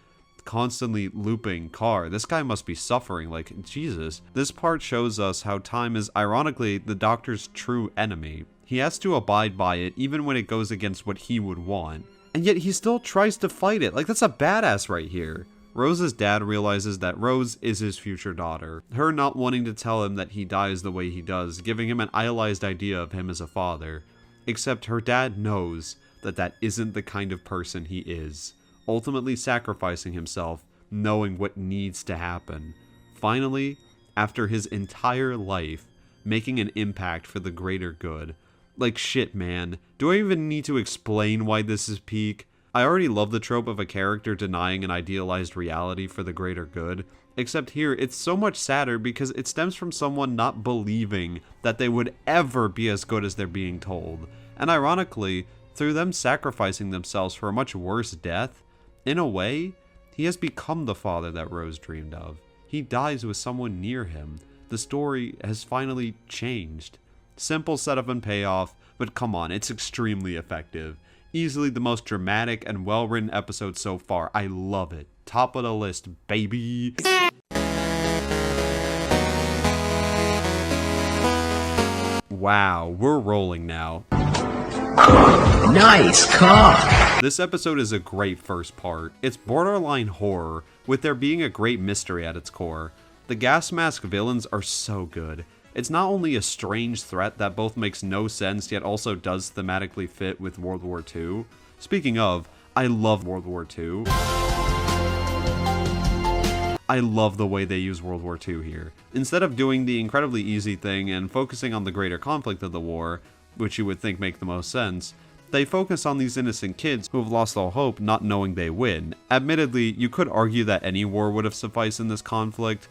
constantly looping car. This guy must be suffering, like, Jesus. This part shows us how time is ironically the Doctor's true enemy. He has to abide by it even when it goes against what he would want. And yet he still tries to fight it. Like, that's a badass right here. Rose's dad realizes that Rose is his future daughter. Her not wanting to tell him that he dies the way he does, giving him an idealized idea of him as a father. Except her dad knows that that isn't the kind of person he is, ultimately sacrificing himself, knowing what needs to happen. Finally, after his entire life, making an impact for the greater good. Like, shit, man. Do I even need to explain why this is peak? I already love the trope of a character denying an idealized reality for the greater good, except here it's so much sadder because it stems from someone not believing that they would ever be as good as they're being told. And ironically, through them sacrificing themselves for a much worse death, in a way, he has become the father that Rose dreamed of. He dies with someone near him. The story has finally changed. Simple setup and payoff, but come on, it's extremely effective. Easily the most dramatic and well-written episode so far. I love it. Top of the list, baby. Wow, we're rolling now. Nice car. This episode is a great first part. It's borderline horror, with there being a great mystery at its core. The gas mask villains are so good. It's not only a strange threat that both makes no sense yet also does thematically fit with World War II. Speaking of, I love World War II. I love the way they use World War II here. Instead of doing the incredibly easy thing and focusing on the greater conflict of the war, which you would think make the most sense, they focus on these innocent kids who have lost all hope not knowing they win. Admittedly, you could argue that any war would have sufficed in this conflict,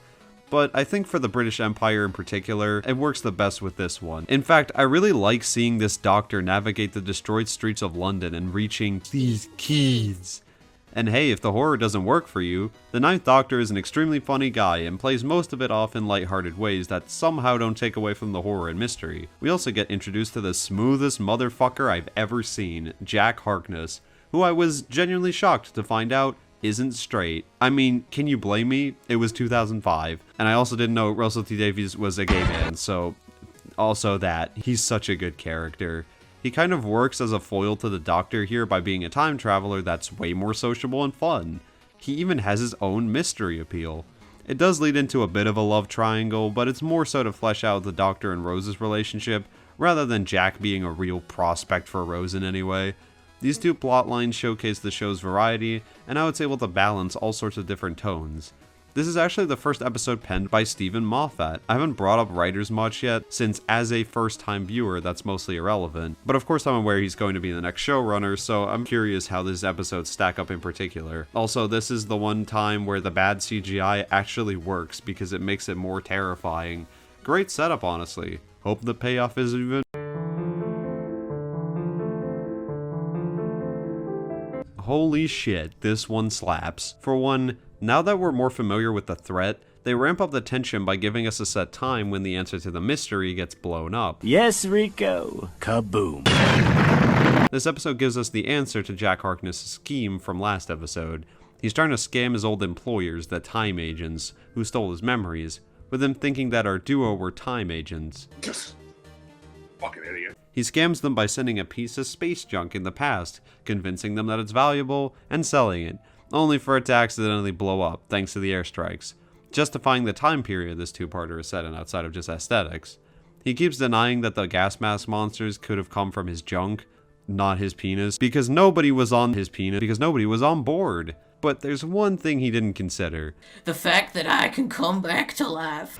but I think for the British Empire in particular, it works the best with this one. In fact, I really like seeing this Doctor navigate the destroyed streets of London and reaching these kids. And hey, if the horror doesn't work for you, the Ninth Doctor is an extremely funny guy and plays most of it off in lighthearted ways that somehow don't take away from the horror and mystery. We also get introduced to the smoothest motherfucker I've ever seen, Jack Harkness, who I was genuinely shocked to find out isn't straight. I mean, can you blame me? It was 2005, and I also didn't know Russell T Davies was a gay man, so also that. He's such a good character. He kind of works as a foil to the Doctor here by being a time traveler that's way more sociable and fun. He even has his own mystery appeal. It does lead into a bit of a love triangle, but it's more so to flesh out the Doctor and Rose's relationship, rather than Jack being a real prospect for Rose in any way. These two plotlines showcase the show's variety, and how it's able to balance all sorts of different tones. This is actually the first episode penned by Stephen Moffat. I haven't brought up writers much yet, since as a first-time viewer, that's mostly irrelevant. But of course I'm aware he's going to be the next showrunner, so I'm curious how these episodes stack up in particular. Also, this is the one time where the bad CGI actually works, because it makes it more terrifying. Great setup, honestly. Hope the payoff is even... Holy shit, this one slaps. For one, now that we're more familiar with the threat, they ramp up the tension by giving us a set time when the answer to the mystery gets blown up. Yes, Rico. Kaboom. This episode gives us the answer to Jack Harkness' scheme from last episode. He's trying to scam his old employers, the Time Agents, who stole his memories, with them thinking that our duo were Time Agents. Fucking idiot. He scams them by sending a piece of space junk in the past, convincing them that it's valuable, and selling it, only for it to accidentally blow up thanks to the airstrikes. justifying the time period this two-parter is set in outside of just aesthetics. He keeps denying that the gas mask monsters could have come from his junk, not his penis, because nobody was on his penis, because nobody was on board. But there's one thing he didn't consider. The fact that I can come back to life.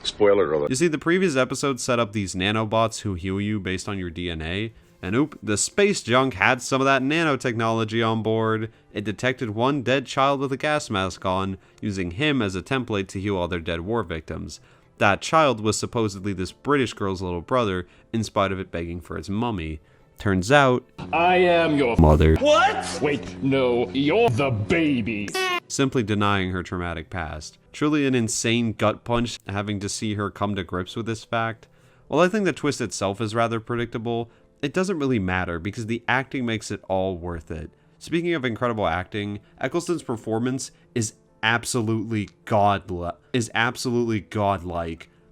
Spoiler alert. You see, the previous episode set up these nanobots who heal you based on your DNA, and oop, the space junk had some of that nanotechnology on board. It detected one dead child with a gas mask on, using him as a template to heal other dead war victims. That child was supposedly this British girl's little brother, in spite of it begging for its mummy. Turns out, I am your mother. What? Wait, no, you're the baby. Simply denying her traumatic past. Truly an insane gut punch having to see her come to grips with this fact. While I think the twist itself is rather predictable, it doesn't really matter because the acting makes it all worth it. Speaking of incredible acting, Eccleston's performance is absolutely godlike.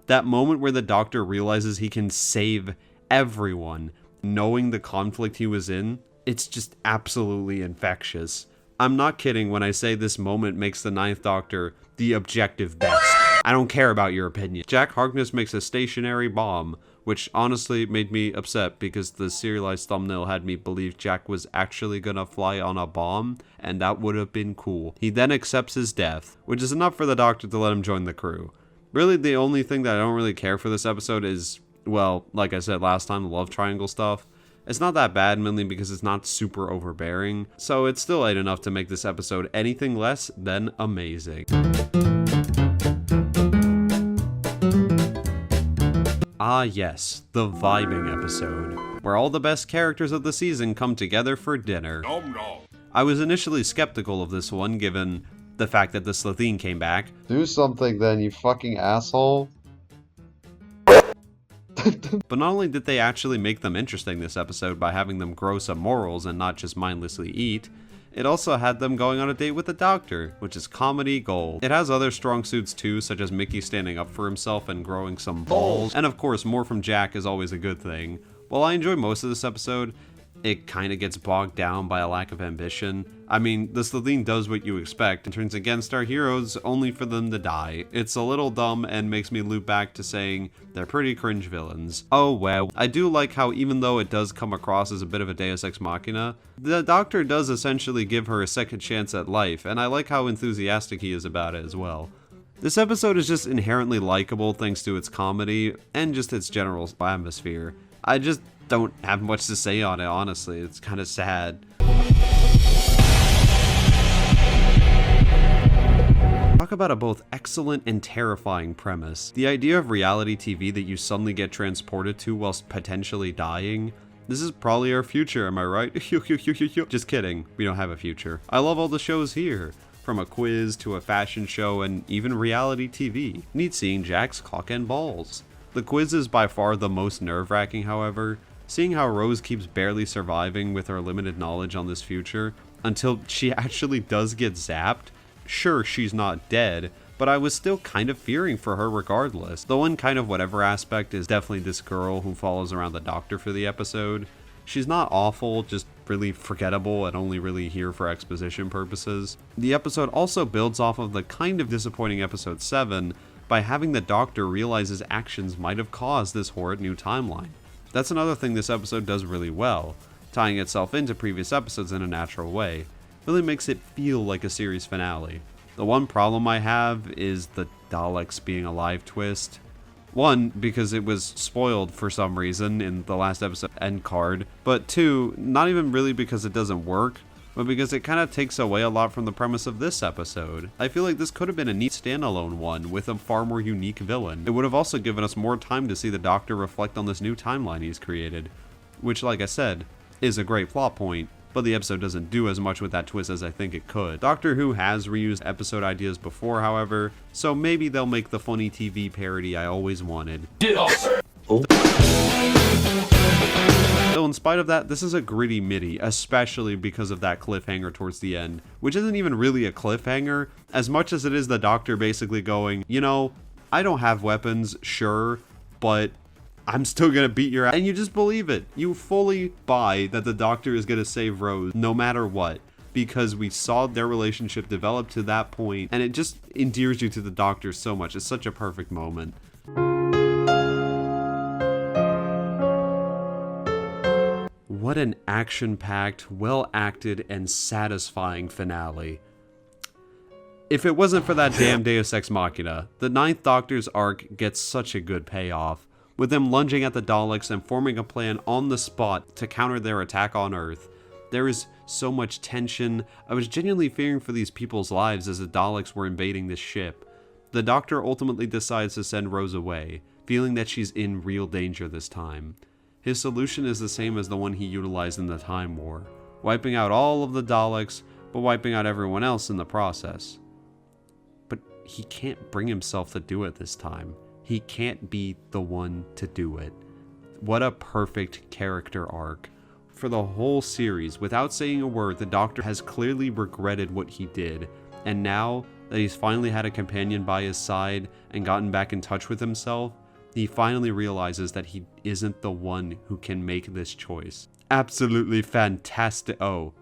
That moment where the Doctor realizes he can save everyone, knowing the conflict he was in, it's just absolutely infectious. I'm not kidding when I say this moment makes the Ninth Doctor the objective best. I don't care about your opinion. Jack Harkness makes a stationary bomb, which honestly made me upset because the serialized thumbnail had me believe Jack was actually gonna fly on a bomb, and that would have been cool. He then accepts his death, which is enough for the Doctor to let him join the crew. Really, the only thing that I don't really care for this episode is, well, like I said last time, the love triangle stuff. It's not that bad, mainly because it's not super overbearing, so it's still light enough to make this episode anything less than amazing. Ah yes, the vibing episode, where all the best characters of the season come together for dinner. I was initially skeptical of this one given the fact that the Slitheen came back. Do something then, you fucking asshole. But not only did they actually make them interesting this episode by having them grow some morals and not just mindlessly eat, it also had them going on a date with the Doctor, which is comedy gold. It has other strong suits too, such as Mickey standing up for himself and growing some balls, and of course more from Jack is always a good thing. While I enjoy most of this episode, it kinda gets bogged down by a lack of ambition. I mean, the Slitheen does what you expect and turns against our heroes only for them to die. It's a little dumb and makes me loop back to saying they're pretty cringe villains. Oh well, I do like how even though it does come across as a bit of a deus ex machina, the Doctor does essentially give her a second chance at life, and I like how enthusiastic he is about it as well. This episode is just inherently likable thanks to its comedy and just its general atmosphere. I just don't have much to say on it, honestly. It's kind of sad. Talk about a both excellent and terrifying premise. The idea of reality TV that you suddenly get transported to whilst potentially dying. This is probably our future, am I right? Just kidding, we don't have a future. I love all the shows here, from a quiz to a fashion show and even reality TV. Neat seeing Jack's cock and balls. The quiz is by far the most nerve-wracking, however. Seeing how Rose keeps barely surviving with her limited knowledge on this future until she actually does get zapped. Sure, she's not dead, but I was still kind of fearing for her regardless. The one kind of whatever aspect is definitely this girl who follows around the Doctor for the episode. She's not awful, just really forgettable and only really here for exposition purposes. The episode also builds off of the kind of disappointing episode 7 by having the Doctor realize his actions might have caused this horrid new timeline. That's another thing this episode does really well, tying itself into previous episodes in a natural way. Really makes it feel like a series finale. The one problem I have is the Daleks being alive twist. One, because it was spoiled for some reason in the last episode end card, but two, not even really because it doesn't work, but because it kind of takes away a lot from the premise of this episode. I feel like this could have been a neat standalone one with a far more unique villain. It would have also given us more time to see the Doctor reflect on this new timeline he's created, which, like I said, is a great plot point, but the episode doesn't do as much with that twist as I think it could. Doctor Who has reused episode ideas before, however, so maybe they'll make the funny TV parody I always wanted. Though in spite of that, this is a gritty MIDI, especially because of that cliffhanger towards the end, which isn't even really a cliffhanger, as much as it is the Doctor basically going, you know, I don't have weapons, sure, but I'm still gonna beat your ass. And you just believe it. You fully buy that the Doctor is gonna save Rose no matter what, because we saw their relationship develop to that point, and it just endears you to the Doctor so much. It's such a perfect moment. What an action-packed, well-acted, and satisfying finale. If it wasn't for that damn Deus Ex Machina, the Ninth Doctor's arc gets such a good payoff, with them lunging at the Daleks and forming a plan on the spot to counter their attack on Earth. There is so much tension. I was genuinely fearing for these people's lives as the Daleks were invading this ship. The Doctor ultimately decides to send Rose away, feeling that she's in real danger this time. His solution is the same as the one he utilized in the Time War, wiping out all of the Daleks, but wiping out everyone else in the process. But he can't bring himself to do it this time. He can't be the one to do it. What a perfect character arc. For the whole series, without saying a word, the Doctor has clearly regretted what he did, and now that he's finally had a companion by his side and gotten back in touch with himself, he finally realizes that he isn't the one who can make this choice. Absolutely fantastic. Oh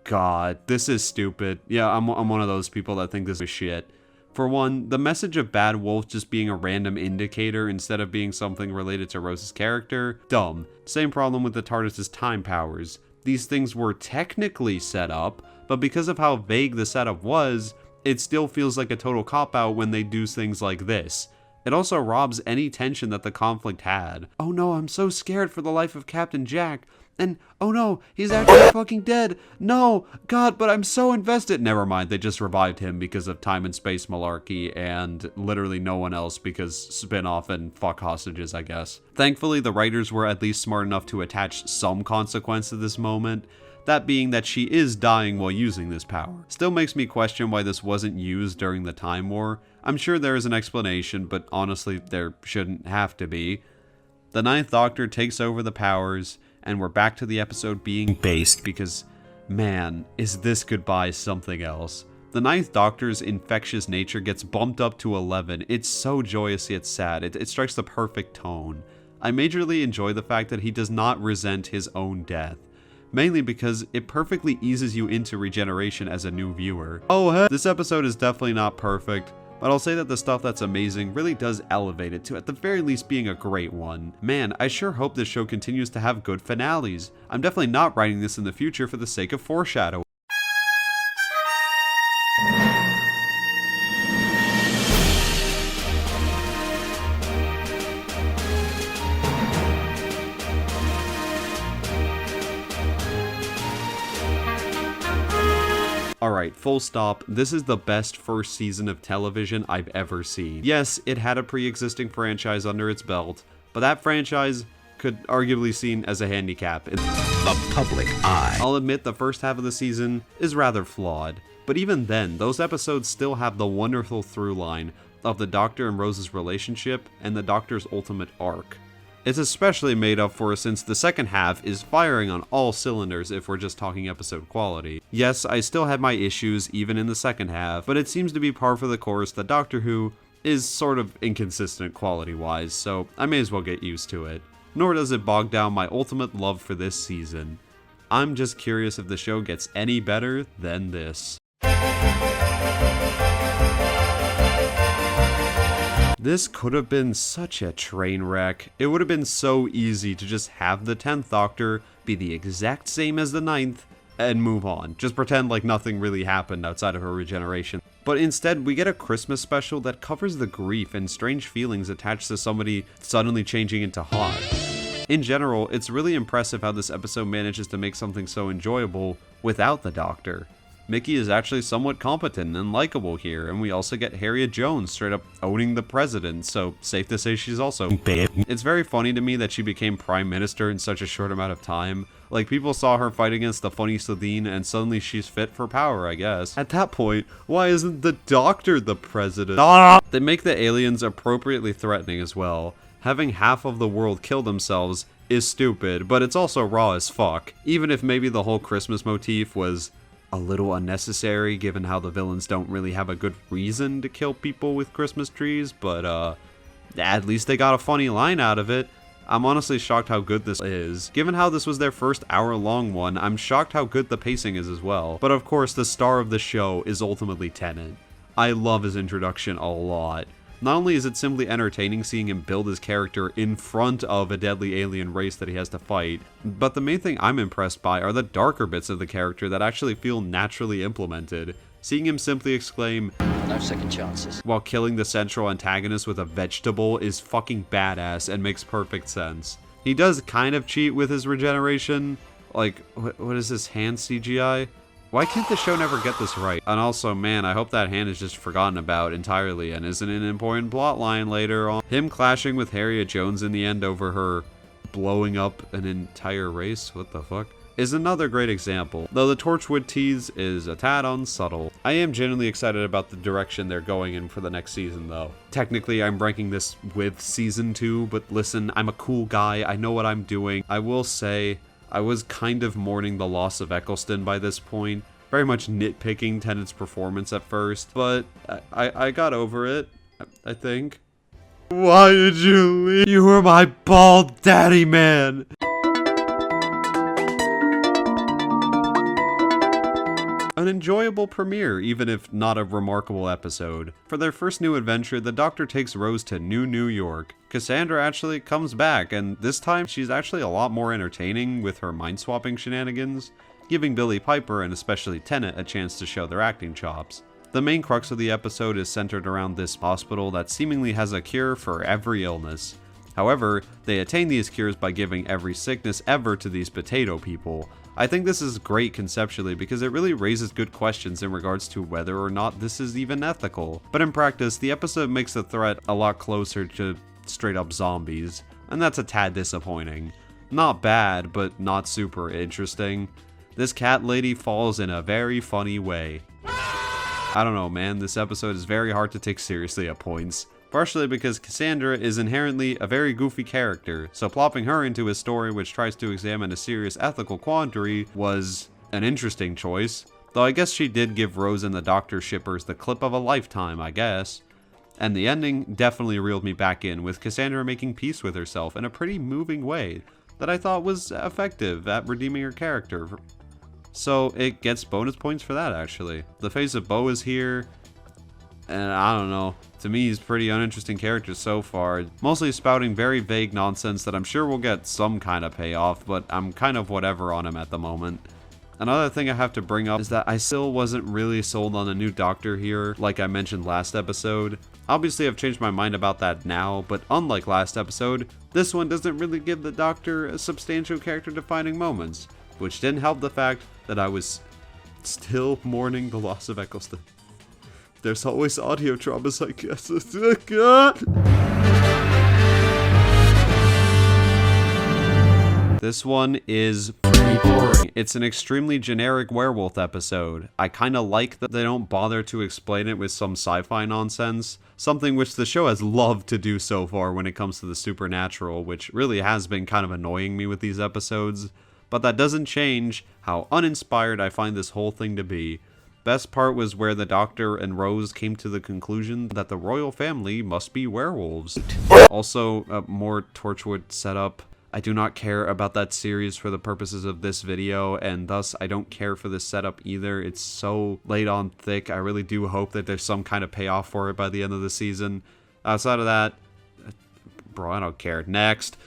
god, this is stupid. Yeah, I'm one of those people that think this is shit. For one, the message of Bad Wolf just being a random indicator instead of being something related to Rose's character, dumb. Same problem with the TARDIS's time powers. These things were technically set up, but because of how vague the setup was, it still feels like a total cop-out when they do things like this. It also robs any tension that the conflict had. Oh no, I'm so scared for the life of Captain Jack. And, oh no, he's actually fucking dead. No, God, but I'm so invested. Never mind, they just revived him because of time and space malarkey and literally no one else because spin-off and fuck hostages, I guess. Thankfully, the writers were at least smart enough to attach some consequence to this moment. That being that she is dying while using this power. Still makes me question why this wasn't used during the Time War. I'm sure there is an explanation, but honestly, there shouldn't have to be. The Ninth Doctor takes over the powers, and we're back to the episode being based because, man, is this goodbye something else. The Ninth Doctor's infectious nature gets bumped up to 11. It's so joyous yet sad. It strikes the perfect tone. I majorly enjoy the fact that he does not resent his own death. Mainly because it perfectly eases you into regeneration as a new viewer. Oh, hey, this episode is definitely not perfect, but I'll say that the stuff that's amazing really does elevate it to at the very least being a great one. Man, I sure hope this show continues to have good finales. I'm definitely not writing this in the future for the sake of foreshadowing. Alright, full stop. This is the best first season of television I've ever seen. Yes, it had a pre-existing franchise under its belt, but that franchise could arguably seen as a handicap in the public eye. I'll admit the first half of the season is rather flawed, but even then, those episodes still have the wonderful through line of the Doctor and Rose's relationship and the Doctor's ultimate arc. It's especially made up for since the second half is firing on all cylinders if we're just talking episode quality. Yes, I still had my issues even in the second half, but it seems to be par for the course that Doctor Who is sort of inconsistent quality-wise, so I may as well get used to it. Nor does it bog down my ultimate love for this season. I'm just curious if the show gets any better than this. This could have been such a train wreck. It would have been so easy to just have the 10th Doctor be the exact same as the 9th and move on. Just pretend like nothing really happened outside of her regeneration. But instead, we get a Christmas special that covers the grief and strange feelings attached to somebody suddenly changing into hot. In general, it's really impressive how this episode manages to make something so enjoyable without the Doctor. Mickey is actually somewhat competent and likable here, and we also get Harriet Jones straight up owning the president, so safe to say she's also bad. It's very funny to me that she became prime minister in such a short amount of time. Like, people saw her fight against the funny Sladine, and suddenly she's fit for power, I guess. At that point, why isn't the Doctor the president? They make the aliens appropriately threatening as well. Having half of the world kill themselves is stupid, but it's also raw as fuck. Even if maybe the whole Christmas motif was a little unnecessary given how the villains don't really have a good reason to kill people with Christmas trees, but at least they got a funny line out of it. I'm honestly shocked how good this is. Given how this was their first hour-long one, I'm shocked how good the pacing is as well. But of course, the star of the show is ultimately Tennant. I love his introduction a lot. Not only is it simply entertaining seeing him build his character in front of a deadly alien race that he has to fight, but the main thing I'm impressed by are the darker bits of the character that actually feel naturally implemented. Seeing him simply exclaim, "No second chances," while killing the central antagonist with a vegetable is fucking badass and makes perfect sense. He does kind of cheat with his regeneration. Like, what is this hand CGI? Why can't the show never get this right? And also, man, I hope that hand is just forgotten about entirely and isn't an important plotline later on. Him clashing with Harriet Jones in the end over her blowing up an entire race, what the fuck, is another great example, though the Torchwood tease is a tad unsubtle. I am genuinely excited about the direction they're going in for the next season, though. Technically, I'm ranking this with season 2, but listen, I'm a cool guy, I know what I'm doing. I will say, I was kind of mourning the loss of Eccleston by this point, very much nitpicking Tennant's performance at first, but I got over it, I think. Why did you leave? You were my bald daddy, man! An enjoyable premiere, even if not a remarkable episode. For their first new adventure, the Doctor takes Rose to New York. Cassandra actually comes back, and this time she's actually a lot more entertaining with her mind-swapping shenanigans, giving Billie Piper and especially Tennant a chance to show their acting chops. The main crux of the episode is centered around this hospital that seemingly has a cure for every illness. However, they attain these cures by giving every sickness ever to these potato people. I think this is great conceptually because it really raises good questions in regards to whether or not this is even ethical. But in practice, the episode makes the threat a lot closer to straight up zombies, and that's a tad disappointing. Not bad, but not super interesting. This cat lady falls in a very funny way. I don't know, man, this episode is very hard to take seriously at points. Partially because Cassandra is inherently a very goofy character, so plopping her into a story which tries to examine a serious ethical quandary was an interesting choice, though I guess she did give Rose and the Doctor shippers the clip of a lifetime, I guess. And the ending definitely reeled me back in, with Cassandra making peace with herself in a pretty moving way that I thought was effective at redeeming her character. So it gets bonus points for that, actually. The face of Bo is here, and I don't know, to me he's a pretty uninteresting character so far, mostly spouting very vague nonsense that I'm sure will get some kind of payoff, but I'm kind of whatever on him at the moment. Another thing I have to bring up is that I still wasn't really sold on the new Doctor here, like I mentioned last episode. Obviously I've changed my mind about that now, but unlike last episode, this one doesn't really give the Doctor a substantial character defining moments, which didn't help the fact that I was still mourning the loss of Eccleston. There's always audio traumas, I guess. This one is pretty boring. It's an extremely generic werewolf episode. I kinda like that they don't bother to explain it with some sci-fi nonsense, something which the show has loved to do so far when it comes to the supernatural, which really has been kind of annoying me with these episodes. But that doesn't change how uninspired I find this whole thing to be. Best part was where the Doctor and Rose came to the conclusion that the royal family must be werewolves. Also, more Torchwood setup. I do not care about that series for the purposes of this video, and thus I don't care for this setup either. It's so laid on thick. I really do hope that there's some kind of payoff for it by the end of the season. Outside of that, bro, I don't care. Next.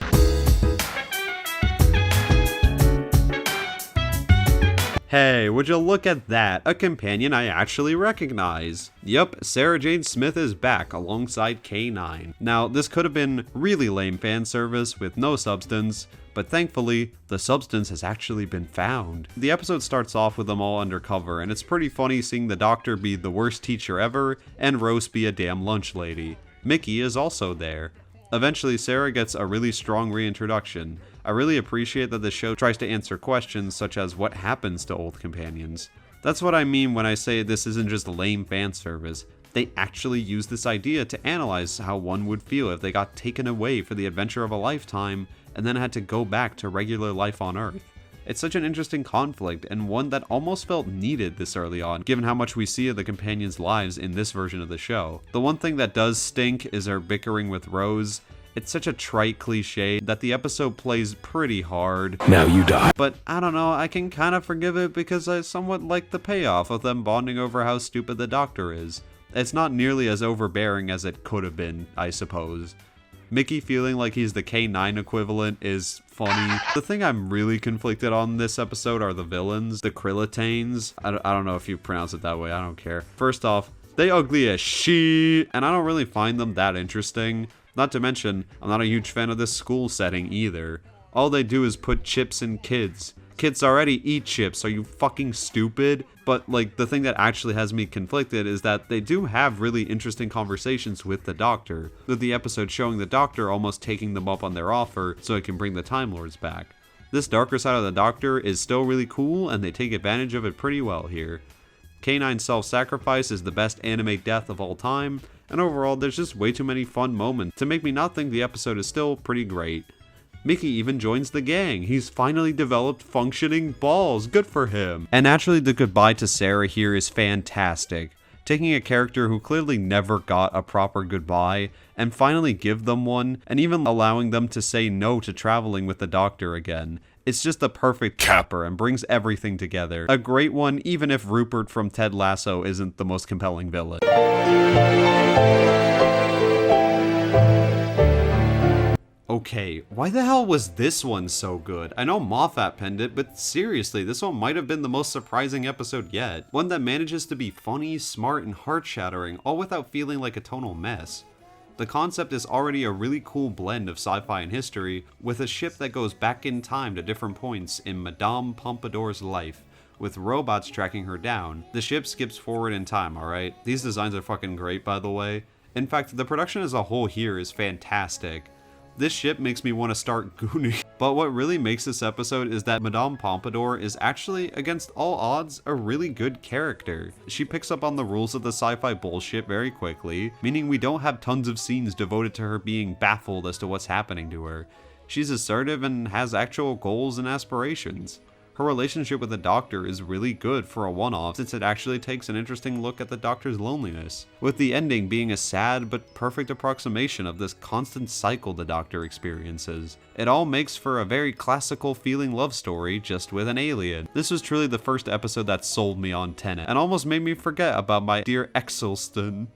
Hey, would you look at that? A companion I actually recognize. Yup, Sarah Jane Smith is back alongside K9. Now, this could have been really lame fan service with no substance, but thankfully, the substance has actually been found. The episode starts off with them all undercover, and it's pretty funny seeing the Doctor be the worst teacher ever, and Rose be a damn lunch lady. Mickey is also there. Eventually, Sarah gets a really strong reintroduction. I really appreciate that the show tries to answer questions such as what happens to old companions. That's what I mean when I say this isn't just lame fan service. They actually use this idea to analyze how one would feel if they got taken away for the adventure of a lifetime and then had to go back to regular life on Earth. It's such an interesting conflict, and one that almost felt needed this early on, given how much we see of the companions' lives in this version of the show. The one thing that does stink is her bickering with Rose, It's such a trite cliche that the episode plays pretty hard. Now you die. But I don't know, I can kind of forgive it because I somewhat like the payoff of them bonding over how stupid the Doctor is. It's not nearly as overbearing as it could have been, I suppose. Mickey feeling like he's the K9 equivalent is funny. The thing I'm really conflicted on this episode are the villains, the Krillitanes. I don't know if you pronounce it that way, I don't care. First off, they ugly as shit, and I don't really find them that interesting. Not to mention, I'm not a huge fan of this school setting either. All they do is put chips in kids. Kids already eat chips, are you fucking stupid? But like, the thing that actually has me conflicted is that they do have really interesting conversations with the Doctor, with the episode showing the Doctor almost taking them up on their offer so it can bring the Time Lords back. This darker side of the Doctor is still really cool, and they take advantage of it pretty well here. K9's self-sacrifice is the best anime death of all time, and overall there's just way too many fun moments to make me not think the episode is still pretty great. Mickey even joins the gang. He's finally developed functioning balls. Good for him. And naturally, the goodbye to Sarah here is fantastic. Taking a character who clearly never got a proper goodbye and finally give them one, and even allowing them to say no to traveling with the Doctor again. It's just the perfect capper and brings everything together. A great one, even if Rupert from Ted Lasso isn't the most compelling villain. Okay, why the hell was this one so good? I know Moffat penned it, but seriously, this one might have been the most surprising episode yet. One that manages to be funny, smart, and heart-shattering, all without feeling like a tonal mess. The concept is already a really cool blend of sci-fi and history, with a ship that goes back in time to different points in Madame Pompadour's life, with robots tracking her down. The ship skips forward in time, alright? These designs are fucking great, by the way. In fact, the production as a whole here is fantastic. This ship makes me want to start gooning. But what really makes this episode is that Madame Pompadour is actually, against all odds, a really good character. She picks up on the rules of the sci-fi bullshit very quickly, meaning we don't have tons of scenes devoted to her being baffled as to what's happening to her. She's assertive and has actual goals and aspirations. Her relationship with the Doctor is really good for a one-off, since it actually takes an interesting look at the Doctor's loneliness, with the ending being a sad but perfect approximation of this constant cycle the Doctor experiences. It all makes for a very classical feeling love story, just with an alien. This was truly the first episode that sold me on Tenet, and almost made me forget about my dear Exelston.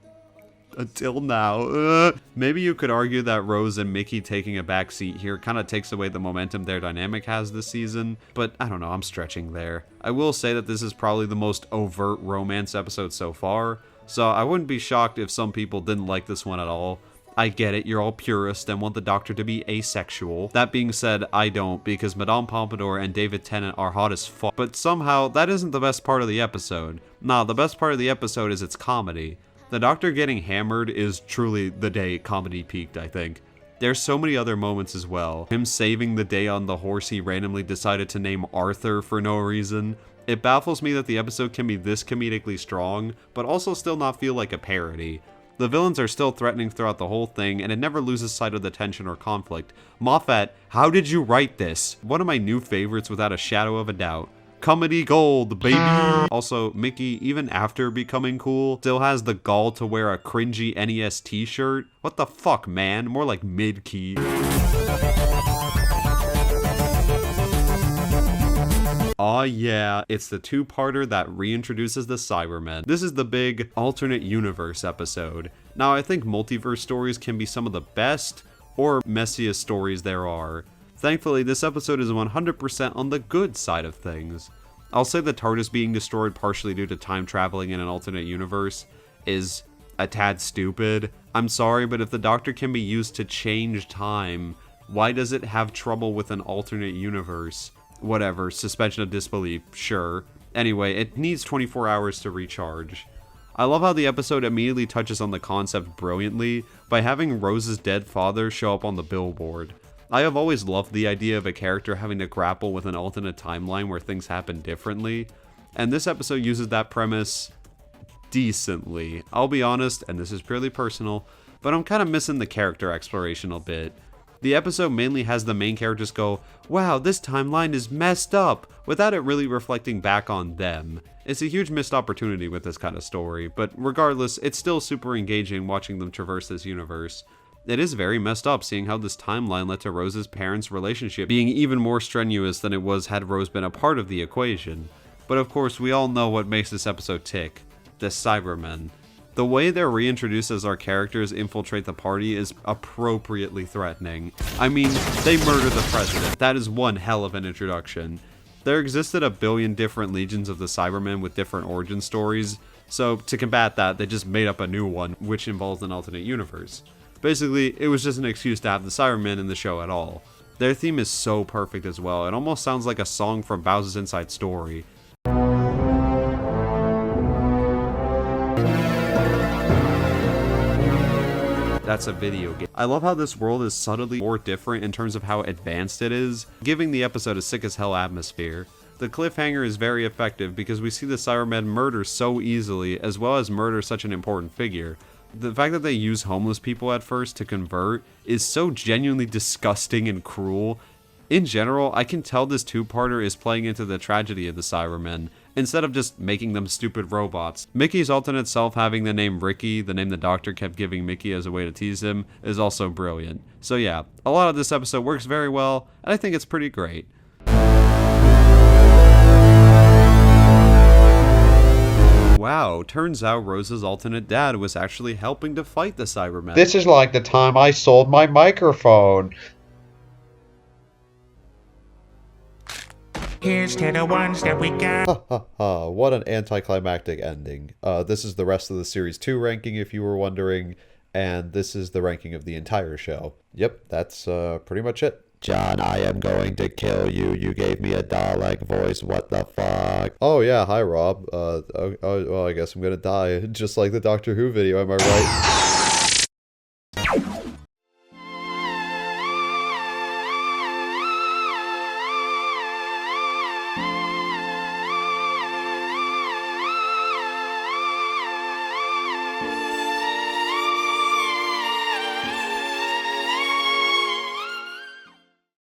Until now. Maybe you could argue that Rose and Mickey taking a backseat here kind of takes away the momentum their dynamic has this season, but I don't know, I'm stretching there. I will say that this is probably the most overt romance episode so far, so I wouldn't be shocked if some people didn't like this one at all. I get it, you're all purists and want the Doctor to be asexual. That being said, I don't, because Madame Pompadour and David Tennant are hot as fuck, but somehow that isn't the best part of the episode. Nah, the best part of the episode is its comedy. The Doctor getting hammered is truly the day comedy peaked, I think. There's so many other moments as well. Him saving the day on the horse he randomly decided to name Arthur for no reason. It baffles me that the episode can be this comedically strong, but also still not feel like a parody. The villains are still threatening throughout the whole thing, and it never loses sight of the tension or conflict. Moffat, how did you write this? One of my new favorites without a shadow of a doubt. Comedy gold, baby! Also, Mickey, even after becoming cool, still has the gall to wear a cringy NES t-shirt. What the fuck, man? More like mid-key. Aw yeah, it's the two-parter that reintroduces the Cybermen. This is the big alternate universe episode. Now, I think multiverse stories can be some of the best or messiest stories there are. Thankfully, this episode is 100% on the good side of things. I'll say the TARDIS being destroyed partially due to time traveling in an alternate universe is a tad stupid. I'm sorry, but if the Doctor can be used to change time, why does it have trouble with an alternate universe? Whatever, suspension of disbelief, sure. Anyway, it needs 24 hours to recharge. I love how the episode immediately touches on the concept brilliantly by having Rose's dead father show up on the billboard. I have always loved the idea of a character having to grapple with an alternate timeline where things happen differently, and this episode uses that premise decently. I'll be honest, and this is purely personal, but I'm kind of missing the character exploration a bit. The episode mainly has the main characters go, wow, this timeline is messed up, without it really reflecting back on them. It's a huge missed opportunity with this kind of story, but regardless, it's still super engaging watching them traverse this universe. It is very messed up seeing how this timeline led to Rose's parents' relationship being even more strenuous than it was had Rose been a part of the equation. But of course, we all know what makes this episode tick: the Cybermen. The way they're reintroduced as our characters infiltrate the party is appropriately threatening. I mean, they murder the president. That is one hell of an introduction. There existed a billion different legions of the Cybermen with different origin stories, so to combat that, they just made up a new one, which involves an alternate universe. Basically, it was just an excuse to have the Cybermen in the show at all. Their theme is so perfect as well, it almost sounds like a song from Bowser's Inside Story. That's a video game. I love how this world is subtly more different in terms of how advanced it is, giving the episode a sick as hell atmosphere. The cliffhanger is very effective because we see the Cybermen murder so easily, as well as murder such an important figure. The fact that they use homeless people at first to convert is so genuinely disgusting and cruel. In general, I can tell this two-parter is playing into the tragedy of the Cybermen, instead of just making them stupid robots. Mickey's alternate self having the name Ricky, the name the Doctor kept giving Mickey as a way to tease him, is also brilliant. So yeah, a lot of this episode works very well, and I think it's pretty great. Wow, turns out Rose's alternate dad was actually helping to fight the Cybermen. This is like the time I sold my microphone. Here's to the ones that we got. Ha ha ha, what an anticlimactic ending. This is the rest of the Series 2 ranking if you were wondering, and this is the ranking of the entire show. Yep, that's pretty much it. John, I am going to kill you. You gave me a Dalek voice. What the fuck? Oh yeah, hi Rob. Well, I guess I'm gonna die, just like the Doctor Who video, am I right?